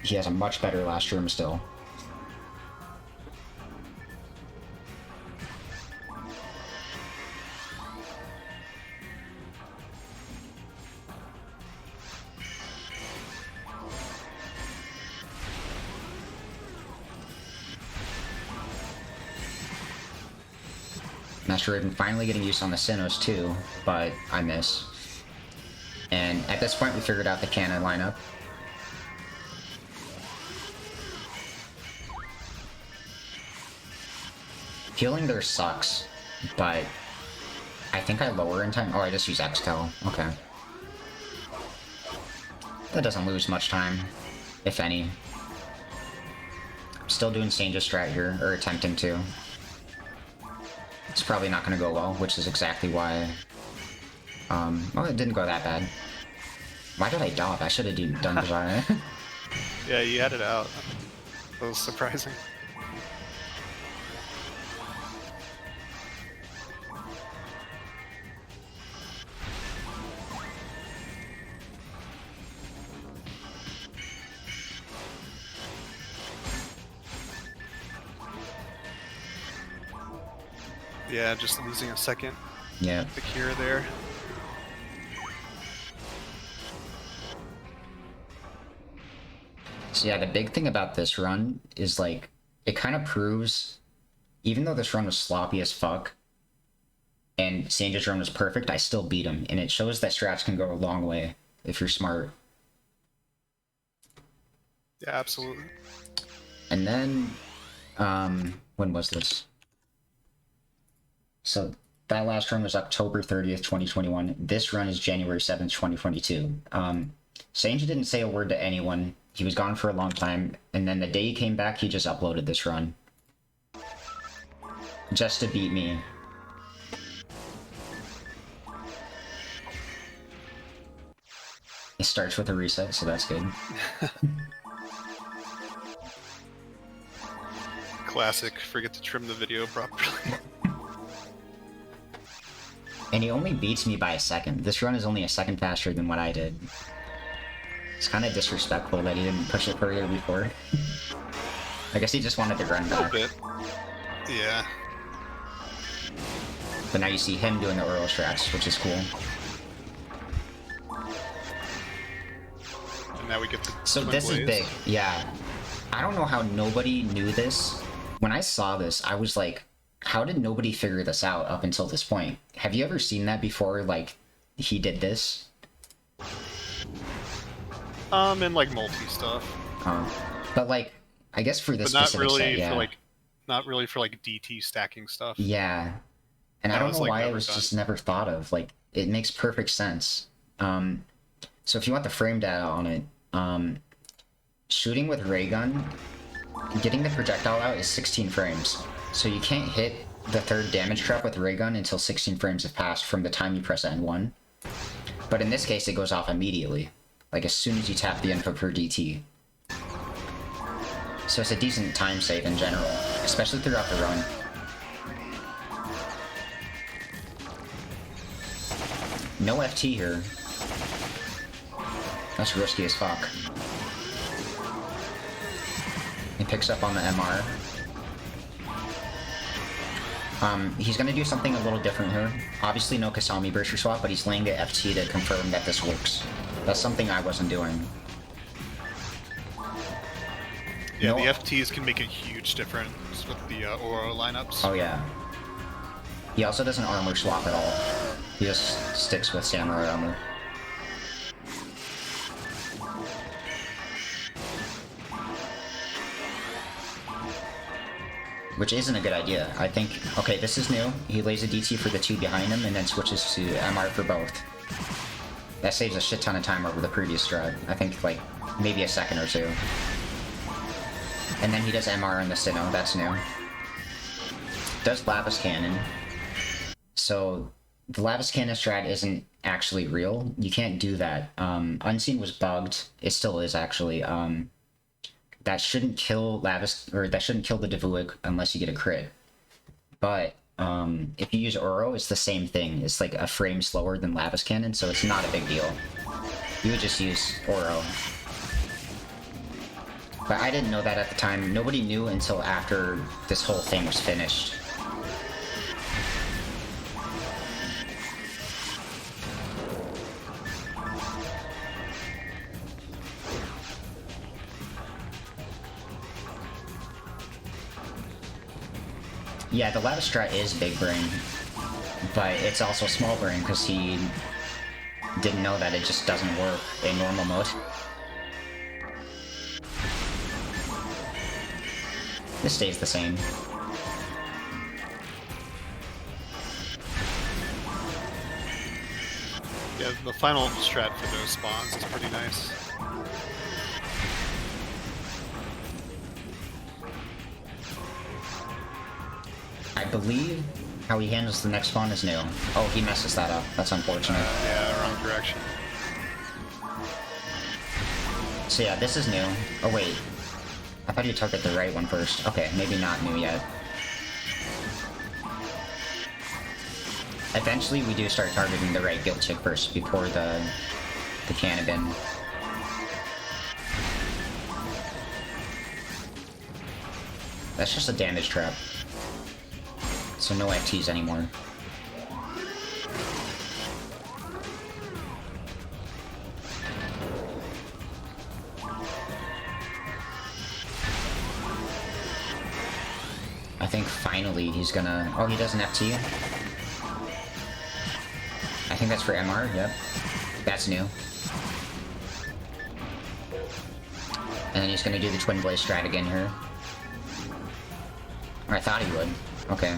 He has a much better last room still. Master Raven finally getting used on the Sinnohs too, but I miss. And at this point we figured out the cannon lineup. Healing there sucks, but I think I lower in time. Oh, I just use X-Tel. Okay. That doesn't lose much time, if any. I'm still doing Sanja's strat here, or attempting to. It's probably not going to go well, which is exactly why... well, it didn't go that bad. Why did I dodge? I should have done Desire. Yeah, you had it out. That was surprising. Yeah, just losing a second. Yeah. The cure there. So yeah, the big thing about this run is, like, it kind of proves, even though this run was sloppy as fuck, and Sanja's run was perfect, I still beat him, and it shows that strats can go a long way if you're smart. Yeah, absolutely. And then, when was this? So that last run was October 30th, 2021. This run is January 7th, 2022. Sanja didn't say a word to anyone. He was gone for a long time, and then the day he came back, he just uploaded this run. Just to beat me. It starts with a reset, so that's good. Classic, forget to trim the video properly. And he only beats me by a second. This run is only a second faster than what I did. It's kind of disrespectful that he didn't push it further before. I guess he just wanted to run back. A bit. Yeah. But now you see him doing the oral strats, which is cool. And now we get the So twin this blaze. is big, yeah. I don't know how nobody knew this. When I saw this, I was like, how did nobody figure this out up until this point? Have you ever seen that before, like, he did this? And like multi stuff. But like, I guess for this But not specific really set, yeah. for like not really for like DT stacking stuff. Yeah. And I That don't was, know like, why it never was done. just never thought of. Like, it makes perfect sense. So if you want the frame data on it, shooting with ray gun, getting the projectile out is 16 frames. So you can't hit the third damage trap with ray gun until 16 frames have passed from the time you press N1. But in this case, it goes off immediately. Like, as soon as you tap the input for DT. So it's a decent time save in general, especially throughout the run. No FT here. That's risky as fuck. He picks up on the MR. He's gonna do something a little different here. Obviously no Kasami Bursher swap, but he's laying the FT to confirm that this works. That's something I wasn't doing. Yeah, No- the FTs can make a huge difference with the Aura lineups. Oh yeah. He also doesn't armor swap at all. He just sticks with samurai armor. Which isn't a good idea. I think, okay, this is new. He lays a DT for the two behind him and then switches to MR for both. That saves a shit ton of time over the previous strat. I think, like, maybe a second or two. And then he does MR on the Sinnoh, that's new. Does Lapis Cannon. So, the Lapis Cannon strat isn't actually real. You can't do that. Unseen was bugged. It still is, actually. That shouldn't kill Lapis, or that shouldn't kill the Devuik unless you get a crit. But, if you use Oro, it's the same thing. It's like a frame slower than Lapis Cannon, so it's not a big deal. You would just use Oro. But I didn't know that at the time. Nobody knew until after this whole thing was finished. Yeah, the lava strat is big brain, but it's also small brain because he didn't know that it just doesn't work in normal mode. This stays the same. Yeah, the final strat for those spawns is pretty nice. I believe how he handles the next spawn is new. Oh, he messes that up. That's unfortunate. Yeah, wrong direction. So yeah, this is new. Oh wait. I thought you target the right one first. Okay, maybe not new yet. Eventually we do start targeting the right guild chick first before the cannabin. That's just a damage trap. So no FTs anymore. I think finally he's gonna... Oh, he does an FT? I think that's for MR, yep. That's new. And then he's gonna do the Twin Blaze strat again here. Or I thought he would. Okay.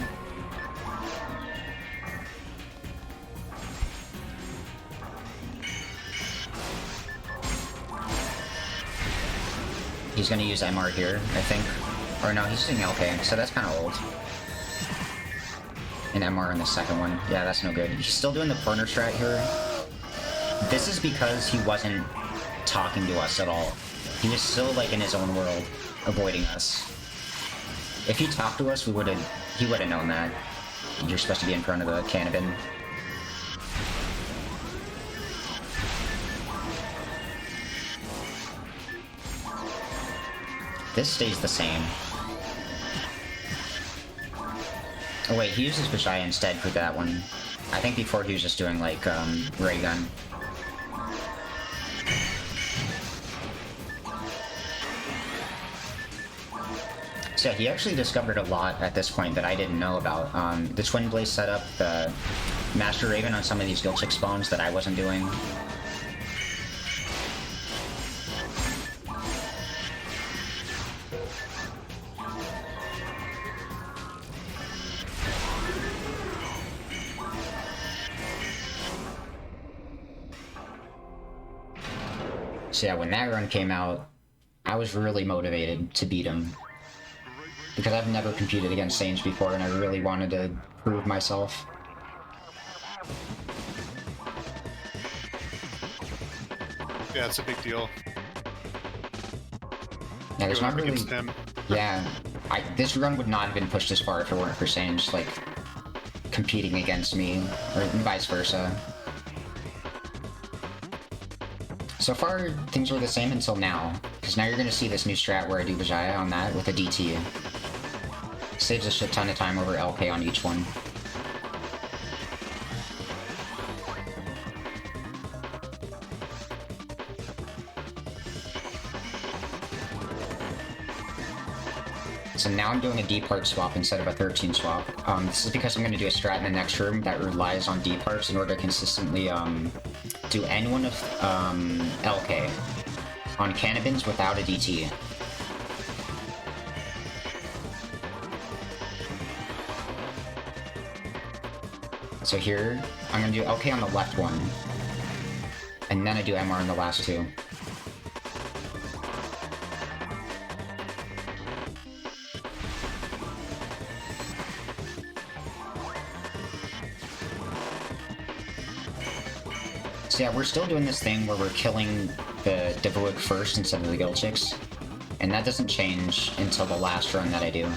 He's gonna use MR here, I think. Or no, he's using LK, so that's kind of old. And MR in the second one. Yeah, that's no good. He's still doing the corner strat here. This is because he wasn't talking to us at all. He was still, like, in his own world, avoiding us. If he talked to us, he would have known that. You're supposed to be in front of the cannabin. This stays the same. Oh wait, he uses Vijaya instead for that one. I think before he was just doing, like, ray gun. So yeah, he actually discovered a lot at this point that I didn't know about. The Twin Blaze setup, the Master Raven on some of these Guild Chick spawns that I wasn't doing. So yeah, when that run came out, I was really motivated to beat him. Because I've never competed against Sage before, and I really wanted to prove myself. Yeah, it's a big deal. Yeah, there's not really... Against him. Yeah, this run would not have been pushed this far if it weren't for Sage, like, competing against me, or vice versa. So far, things were the same until now, because now you're gonna see this new strat where I do Vijaya on that with a DT. Saves a shit ton of time over LK on each one. So now I'm doing a D part swap instead of a 13 swap. This is because I'm going to do a strat in the next room that relies on D parts in order to consistently do N1 of LK on cannabins without a DT. So here, I'm going to do LK on the left one, and then I do MR on the last two. So yeah, we're still doing this thing where we're killing the Devoic first instead of the Guild Chicks, and that doesn't change until the last run that I do.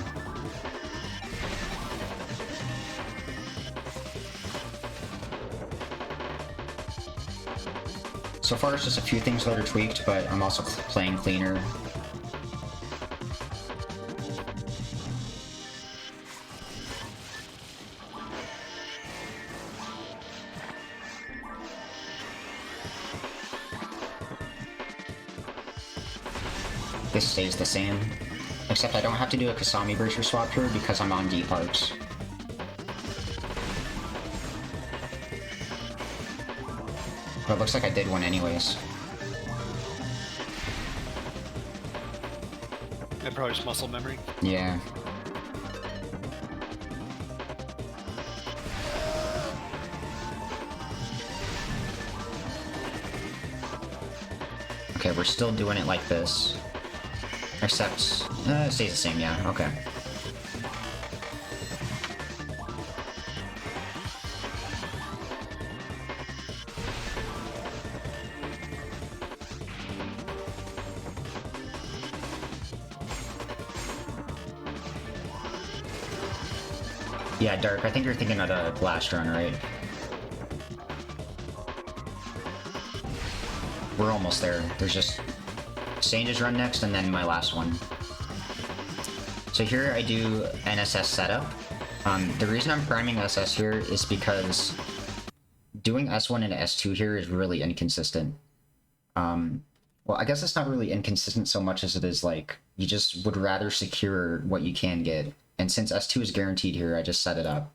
So far it's just a few things that are tweaked, but I'm also playing cleaner. This stays the same. Except I don't have to do a Kasami Berser swap here because I'm on D parts. But it looks like I did one anyways. And probably just muscle memory. Yeah. Okay, we're still doing it like this. Except, it stays the same, yeah, okay. Yeah, Dark, I think you're thinking of the last run, right? We're almost there. There's just Sange's run next, and then my last one. So here I do an SS setup. The reason I'm priming SS here is because doing S1 and S2 here is really inconsistent. Well, I guess it's not really inconsistent so much as it is like, you just would rather secure what you can get. And since S2 is guaranteed here, I just set it up,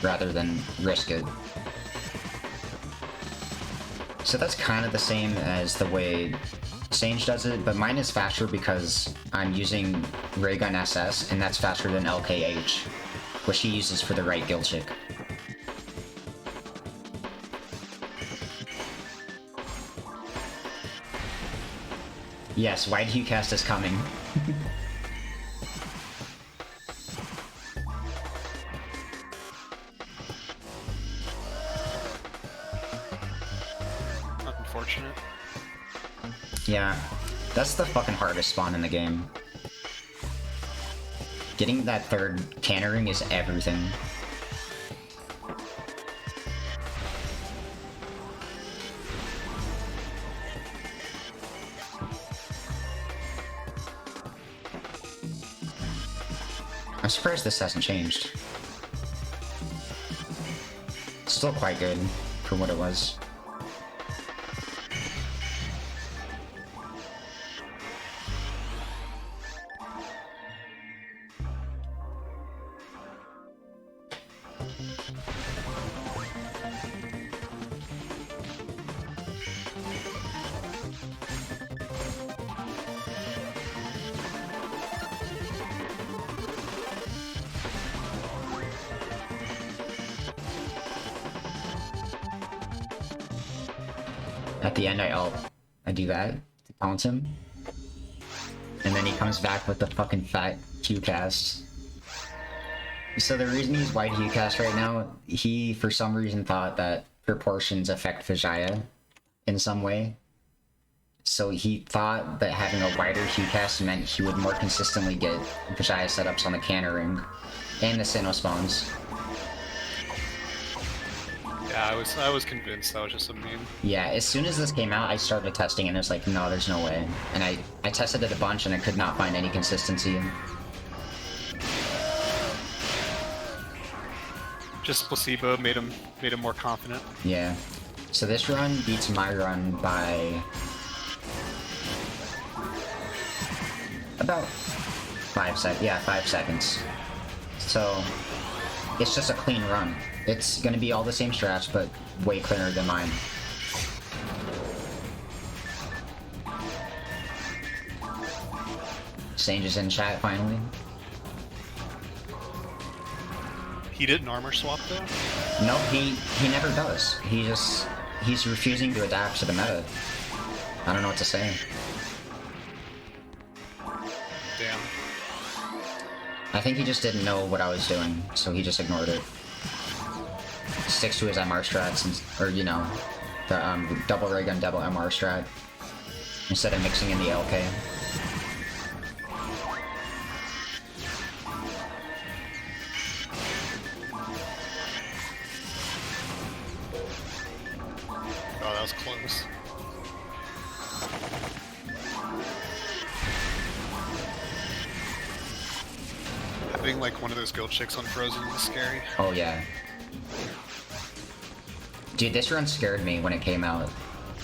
rather than risk it. So that's kind of the same as the way Sange does it, but mine is faster because I'm using Raygun SS, and that's faster than LKH, which he uses for the right guild chick. Yes, Wide Hue Cast is coming. Unfortunate. Yeah, that's the fucking hardest spawn in the game. Getting that third cannering is everything. I'm surprised this hasn't changed. Still quite good for what it was. At the end, I do that to taunt him. And then he comes back with the fucking fat Q-cast. So the reason he's Wide Hue Cast right now, he for some reason thought that proportions affect Vijaya in some way. So he thought that having a wider Hue Cast meant he would more consistently get Vijaya setups on the canner ring and the Sinnoh spawns. Yeah, I was convinced that was just a meme. Yeah, as soon as this came out, I started testing and it was like, no, there's no way. And I tested it a bunch and I could not find any consistency. Just placebo made him more confident. Yeah. So this run beats my run by about 5 seconds. Yeah, 5 seconds. So it's just a clean run. It's gonna be all the same strats, but way cleaner than mine. Sange is in chat finally. He didn't armor swap though? No, he never does. He's refusing to adapt to the meta. I don't know what to say. Damn. I think he just didn't know what I was doing, so he just ignored it. Sticks to his MR strats, or you know, the double ray gun, double MR strat, instead of mixing in the LK. Oh, that was close. Having like one of those guild chicks on Frozen is scary. Oh yeah. Dude, this run scared me when it came out.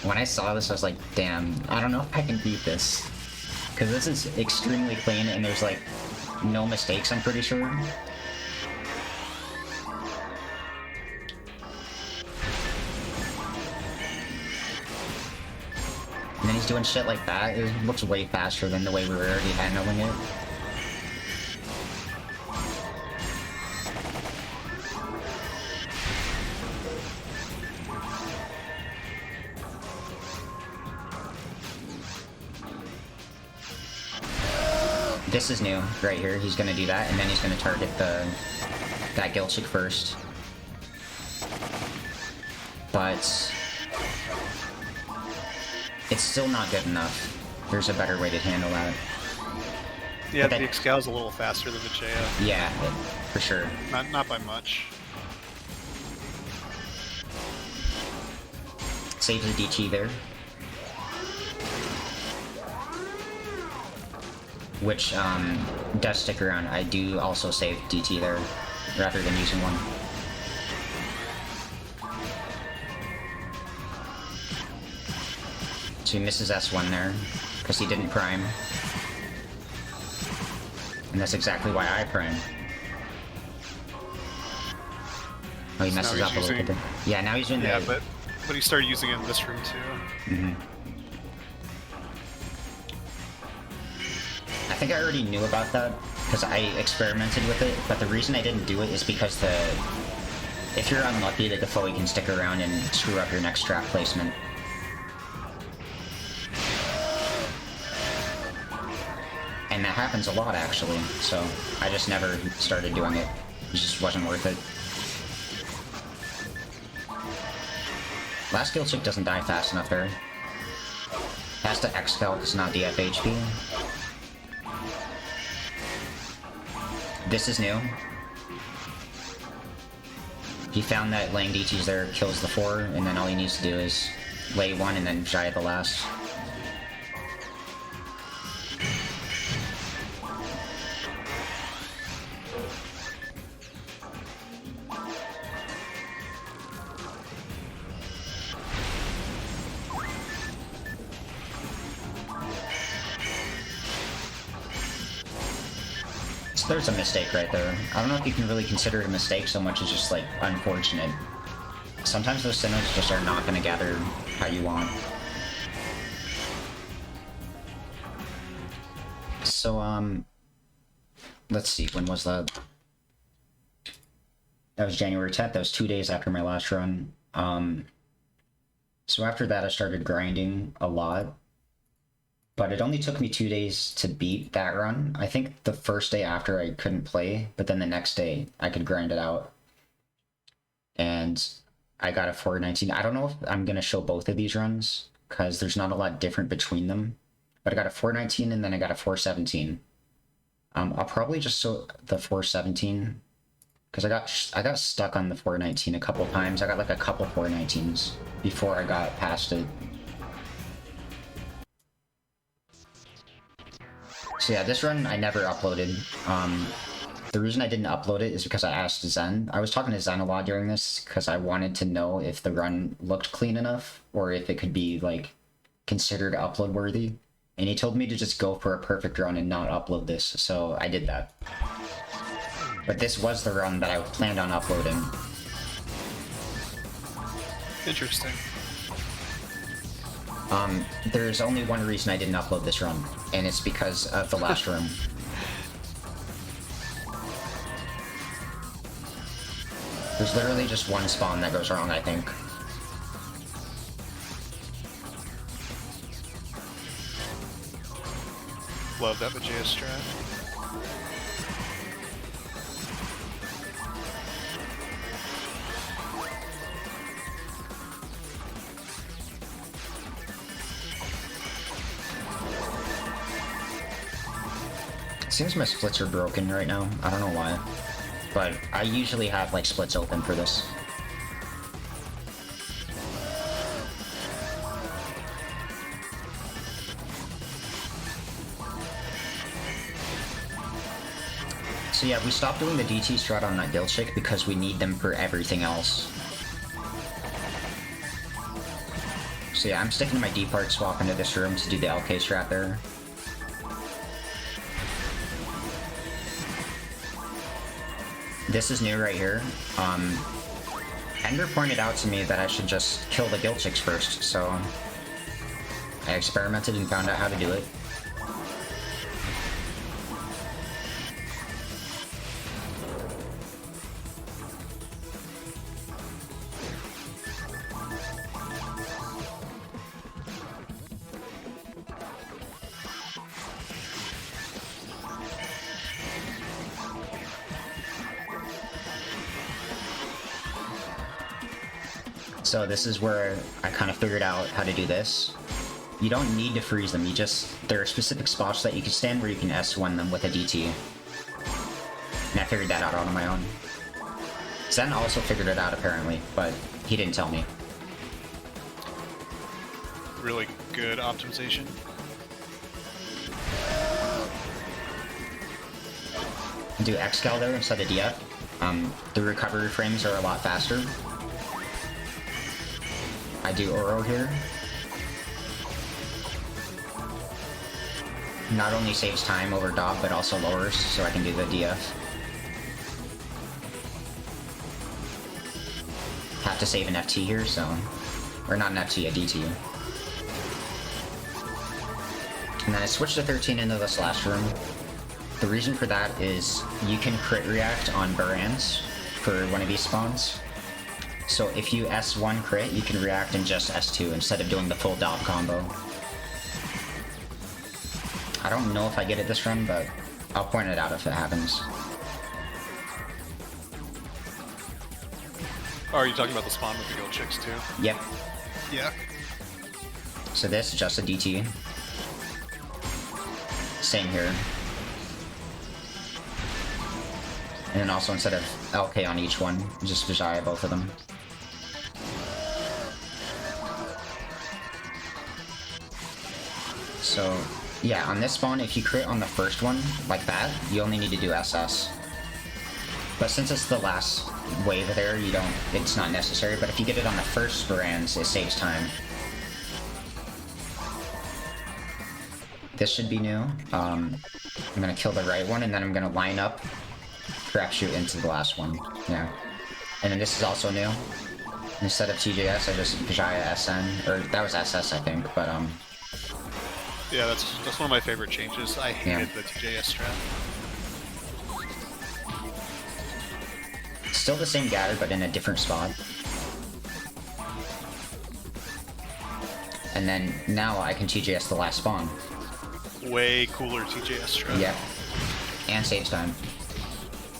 When I saw this, I was like, damn, I don't know if I can beat this. Because this is extremely clean and there's like no mistakes, I'm pretty sure. And then he's doing shit like that. It looks way faster than the way we were already handling it. This is new, right here. He's gonna do that, and then he's gonna target that Gilchik first. But it's still not good enough. There's a better way to handle that. Yeah, the Excal's a little faster than the Jaya. Yeah, for sure. Not by much. Saves the DT there. Which does stick around. I do also save DT there, rather than using one. So he misses S1 there, because he didn't prime. And that's exactly why I prime. Oh, he messes up a little bit. Yeah, now he's doing the... Yeah, but he started using it in this room too. Mm-hmm. I think I already knew about that, because I experimented with it, but the reason I didn't do it is because if you're unlucky, the Defoe can stick around and screw up your next trap placement. And that happens a lot, actually, so I just never started doing it. It just wasn't worth it. Last Gilchik doesn't die fast enough there. Has to X-Cal because not DF HP. This is new. He found that laying DTs there kills the 4, and then all he needs to do is lay 1 and then shy at the last. There's a mistake right there. I don't know if you can really consider it a mistake so much as just, like, unfortunate. Sometimes those signals just are not gonna gather how you want. So, let's see, when was that? That was January 10th, that was 2 days after my last run. So after that I started grinding a lot. But it only took me 2 days to beat that run. I think the first day after I couldn't play, but then the next day I could grind it out. And I got a 419. I don't know if I'm going to show both of these runs, because there's not a lot different between them. But I got a 419 and then I got a 417. I'll probably just show the 417, because I got stuck on the 419 a couple times. I got like a couple 419s before I got past it. So yeah, this run I never uploaded. The reason I didn't upload it is because I asked Zen. I was talking to Zen a lot during this because I wanted to know if the run looked clean enough or if it could be like considered upload worthy. And he told me to just go for a perfect run and not upload this, so I did that. But this was the run that I planned on uploading. Interesting. There's only one reason I didn't upload this run, and it's because of the last room. There's literally just one spawn that goes wrong, I think. Love that Vegeta strat. Seems my splits are broken right now. I don't know why. But I usually have like splits open for this. So yeah, we stopped doing the DT strat on that Gilchik because we need them for everything else. So yeah, I'm sticking to my D part swap into this room to do the LK strat there. This is new right here. Ender pointed out to me that I should just kill the guild chicks first, so I experimented and found out how to do it. So this is where I kind of figured out how to do this. You don't need to freeze them, there are specific spots that you can stand where you can S1 them with a DT. And I figured that out on my own. Zen also figured it out apparently, but he didn't tell me. Really good optimization. Do Xcal there instead of DF. The recovery frames are a lot faster. I do Oro here. Not only saves time over dog, but also lowers, so I can do the DF. Have to save an FT here, so... Or not an FT, a DT. And then I switched to 13 into the slash room. The reason for that is you can crit react on Barans for one of these spawns. So if you S1 crit, you can react in just S2 instead of doing the full dog combo. I don't know if I get it this run, but I'll point it out if it happens. Oh, are you talking about the spawn with the guild chicks too? Yep. Yeah. So this is just a DT. Same here. And then also instead of LK on each one, just Vijaya both of them. So, yeah, on this spawn, if you crit on the first one, like that, you only need to do SS. But since it's the last wave there, it's not necessary, but if you get it on the first Barans, it saves time. This should be new. I'm gonna kill the right one, and then I'm gonna line up crapshoot into the last one. Yeah. And then this is also new. Instead of TJS, I just Vijaya SN, or that was SS, I think, but Yeah, that's one of my favorite changes. I hated the TJS strat. Still the same gather, but in a different spot. And then now I can TJS the last spawn. Way cooler TJS strat. Yeah. And saves time.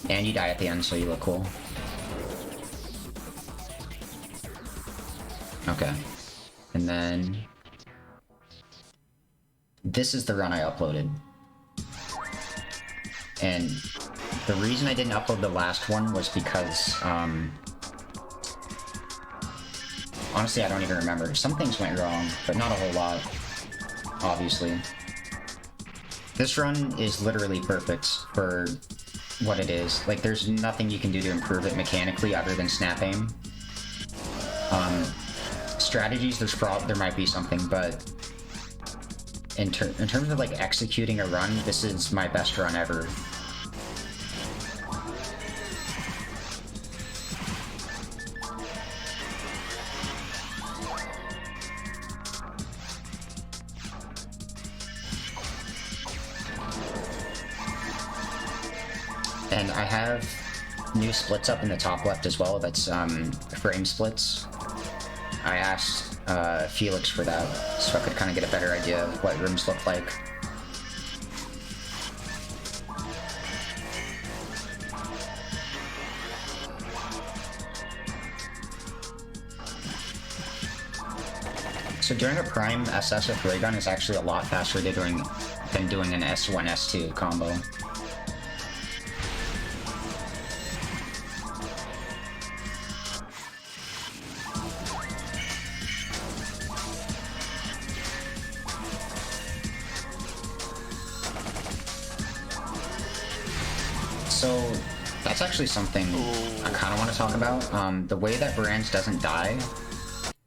And you die at the end, so you look cool. Okay. And then... This is the run I uploaded. And the reason I didn't upload the last one was because, honestly, I don't even remember. Some things went wrong, but not a whole lot, obviously. This run is literally perfect for what it is. Like, there's nothing you can do to improve it mechanically other than snap aim. Strategies, there might be something, but in terms of like executing a run, this is my best run ever. And I have new splits up in the top left as well. That's frame splits. I asked Felix for that, so I could kind of get a better idea of what rooms look like. So doing a prime SS with ray gun is actually a lot faster than doing an S1 S2 combo. So that's actually something I kind of want to talk about. The way that Barans doesn't die,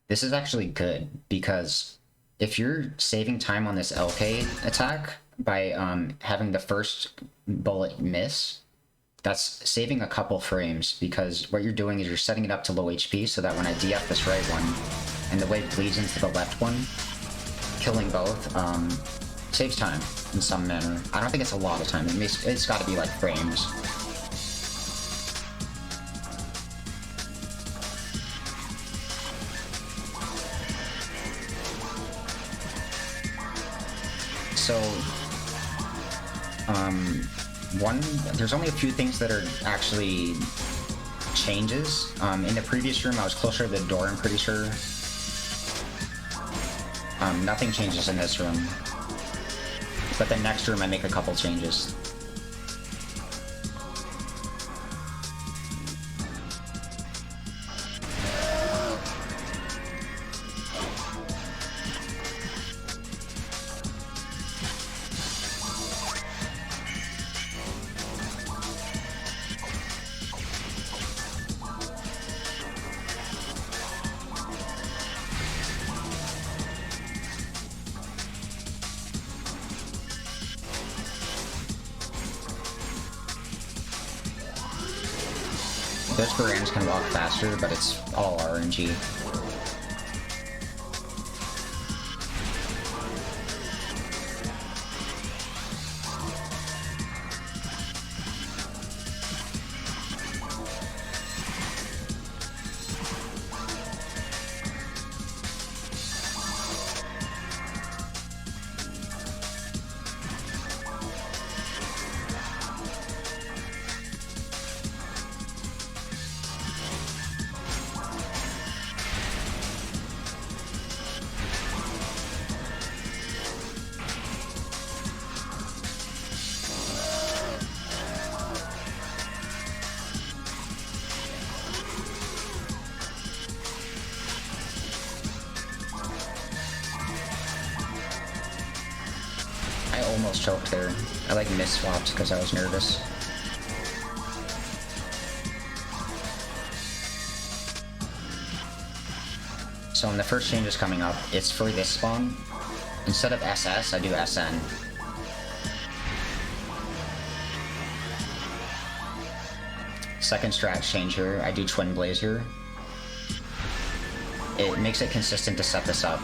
this is actually good, because if you're saving time on this LK attack by having the first bullet miss, that's saving a couple frames, because what you're doing is you're setting it up to low HP so that when I DF this right one, and the way it bleeds into the left one, killing both, saves time in some manner. I don't think it's a lot of time. It's got to be like frames. So, there's only a few things that are actually changes. In the previous room, I was closer to the door, I'm pretty sure. Nothing changes in this room. But the next room, I make a couple changes. Those Barans can walk faster, but it's all RNG. I almost choked there. I like misswapped because I was nervous. So when the first change is coming up, it's for this spawn. Instead of SS, I do SN. Second strat change here, I do Twin Blaze here. It makes it consistent to set this up,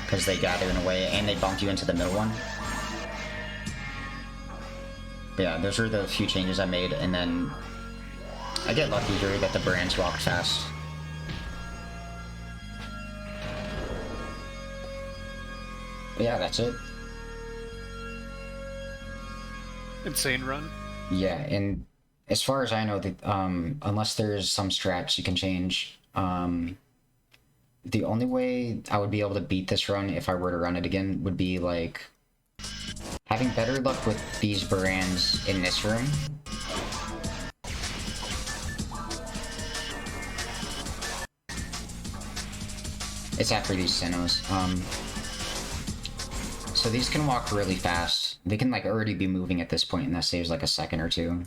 because they gather in a way, and they bump you into the middle one. But yeah, those are the few changes I made, and then I get lucky here that the brands walk fast. But yeah, that's it. Insane run. Yeah, and as far as I know, unless there's some strats you can change, the only way I would be able to beat this run if I were to run it again would be like having better luck with these Barans in this room. It's after these Sinnohs. So these can walk really fast. They can like already be moving at this point, and that saves like a second or two.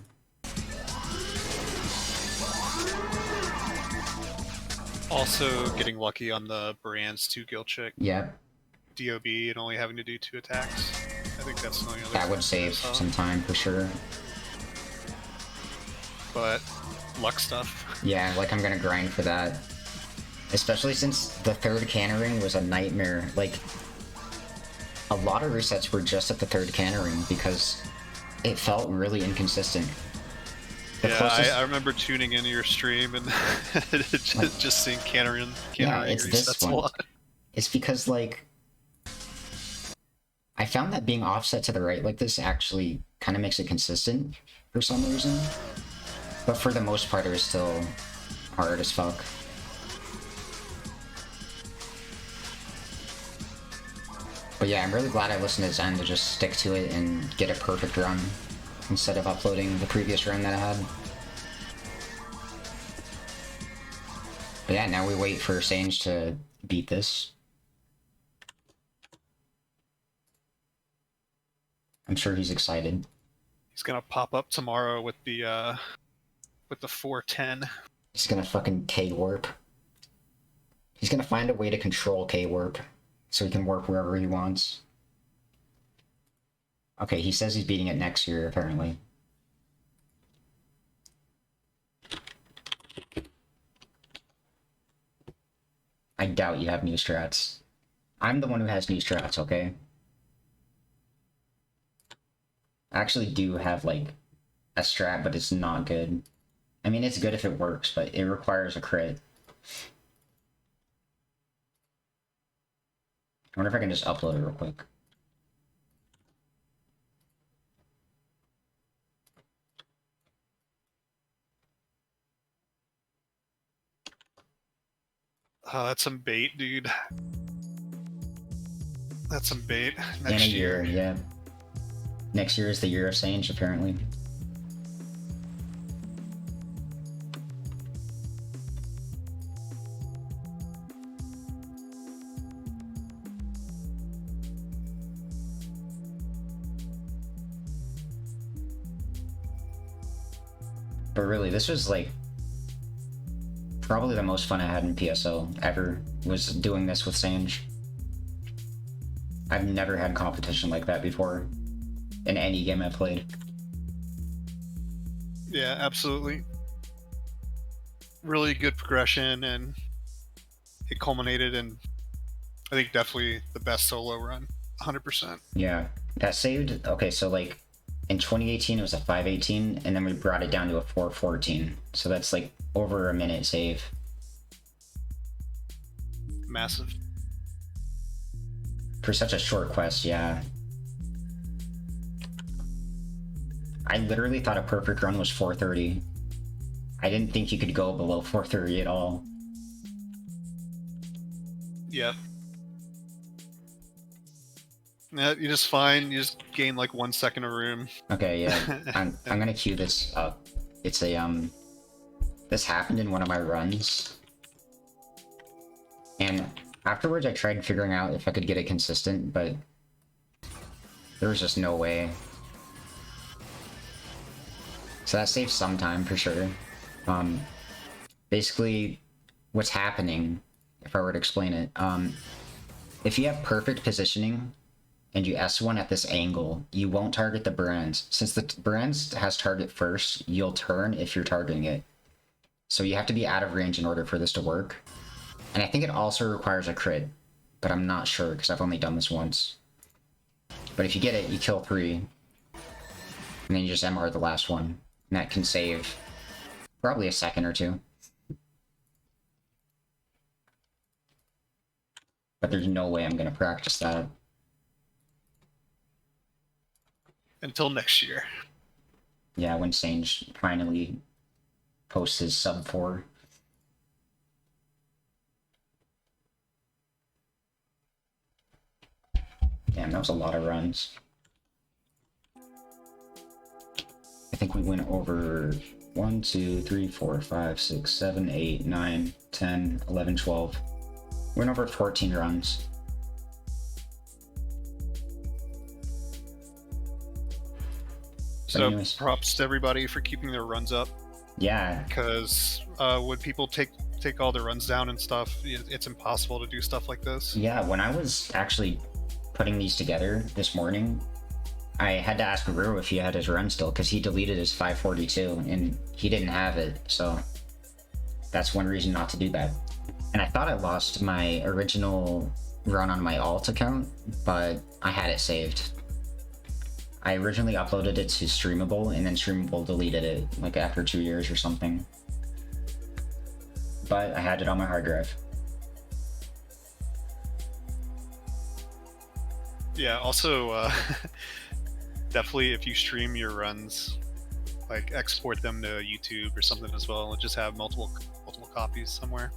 Also getting lucky on the Brand's 2 guild check. Yep. DOB and only having to do 2 attacks. I think that's the only other That would save some time for sure. But luck stuff. Yeah, like I'm gonna grind for that. Especially since the third cannering was a nightmare. Like, a lot of resets were just at the third cannering because it felt really inconsistent. I remember tuning into your stream and just seeing cannering it's this resets a one. lot. It's because, like, I found that being offset to the right like this actually kind of makes it consistent for some reason. But for the most part, it was still hard as fuck. But yeah, I'm really glad I listened to Zen to just stick to it and get a perfect run instead of uploading the previous run that I had. But yeah, now we wait for Sange to beat this. I'm sure he's excited. He's gonna pop up tomorrow with the 410. He's gonna fucking K-warp. He's gonna find a way to control K-warp so he can warp wherever he wants. Okay, he says he's beating it next year, apparently. doubt you have new strats. I'm the one who has new strats, okay? I actually do have, like, a strat, but it's not good. I mean, it's good if it works, but it requires a crit. I wonder if I can just upload it real quick. Oh, that's some bait, dude. That's some bait. In Next a year, yeah. Next year is the year of Sage, apparently. But really, this was like probably the most fun I had in PSO ever, was doing this with Sange. I've never had competition like that before in any game I played. Yeah, absolutely. Really good progression, and it culminated in, I think, definitely the best solo run. 100%. Yeah, that saved. Okay, so like in 2018 it was a 518, and then we brought it down to a 414. So that's like over a minute save. Massive. For such a short quest, yeah. I literally thought a perfect run was 430. I didn't think you could go below 430 at all. Yep. Yeah, you just find, you just gain like 1 second of room. Okay, yeah. I'm gonna queue this up. It's a this happened in one of my runs. And afterwards I tried figuring out if I could get it consistent, but there was just no way. So that saves some time for sure. Basically, what's happening, if I were to explain it, if you have perfect positioning and you S1 at this angle, you won't target the brands. Since the brands has target first, you'll turn if you're targeting it. So you have to be out of range in order for this to work. And I think it also requires a crit, but I'm not sure because I've only done this once. But if you get it, you kill 3, and then you just MR the last one. And that can save probably a second or 2. But there's no way I'm gonna practice that. Until next year. Yeah, when Sange finally posts his sub 4. Damn, that was a lot of runs. I think we went over 1, 2, 3, 4, 5, 6, 7, 8, 9, 10, 11, 12. We went over 14 runs. So anyways. props to everybody for keeping their runs up, Yeah, because when people take all their runs down and stuff, it's impossible to do stuff like this. yeah, when I was actually putting these together this morning, I had to ask Ruru if he had his run still, because he deleted his 542, and he didn't have it, so that's one reason not to do that. And I thought I lost my original run on my alt account, but I had it saved. I originally uploaded it to Streamable, and then Streamable deleted it, like after 2 years or something. But I had it on my hard drive. Yeah, also, definitely if you stream your runs, like export them to YouTube or something as well, and just have multiple copies somewhere.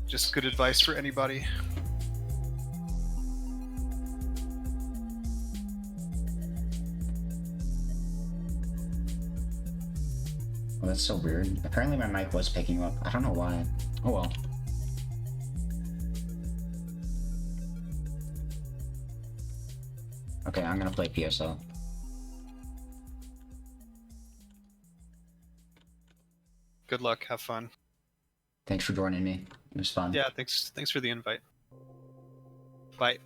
Just good advice for anybody. Oh, that's so weird. Apparently my mic was picking up. I don't know why. Oh well. Okay, I'm gonna play PSO. Good luck. Have fun. Thanks for joining me. It was fun. Yeah, thanks for the invite. Bye.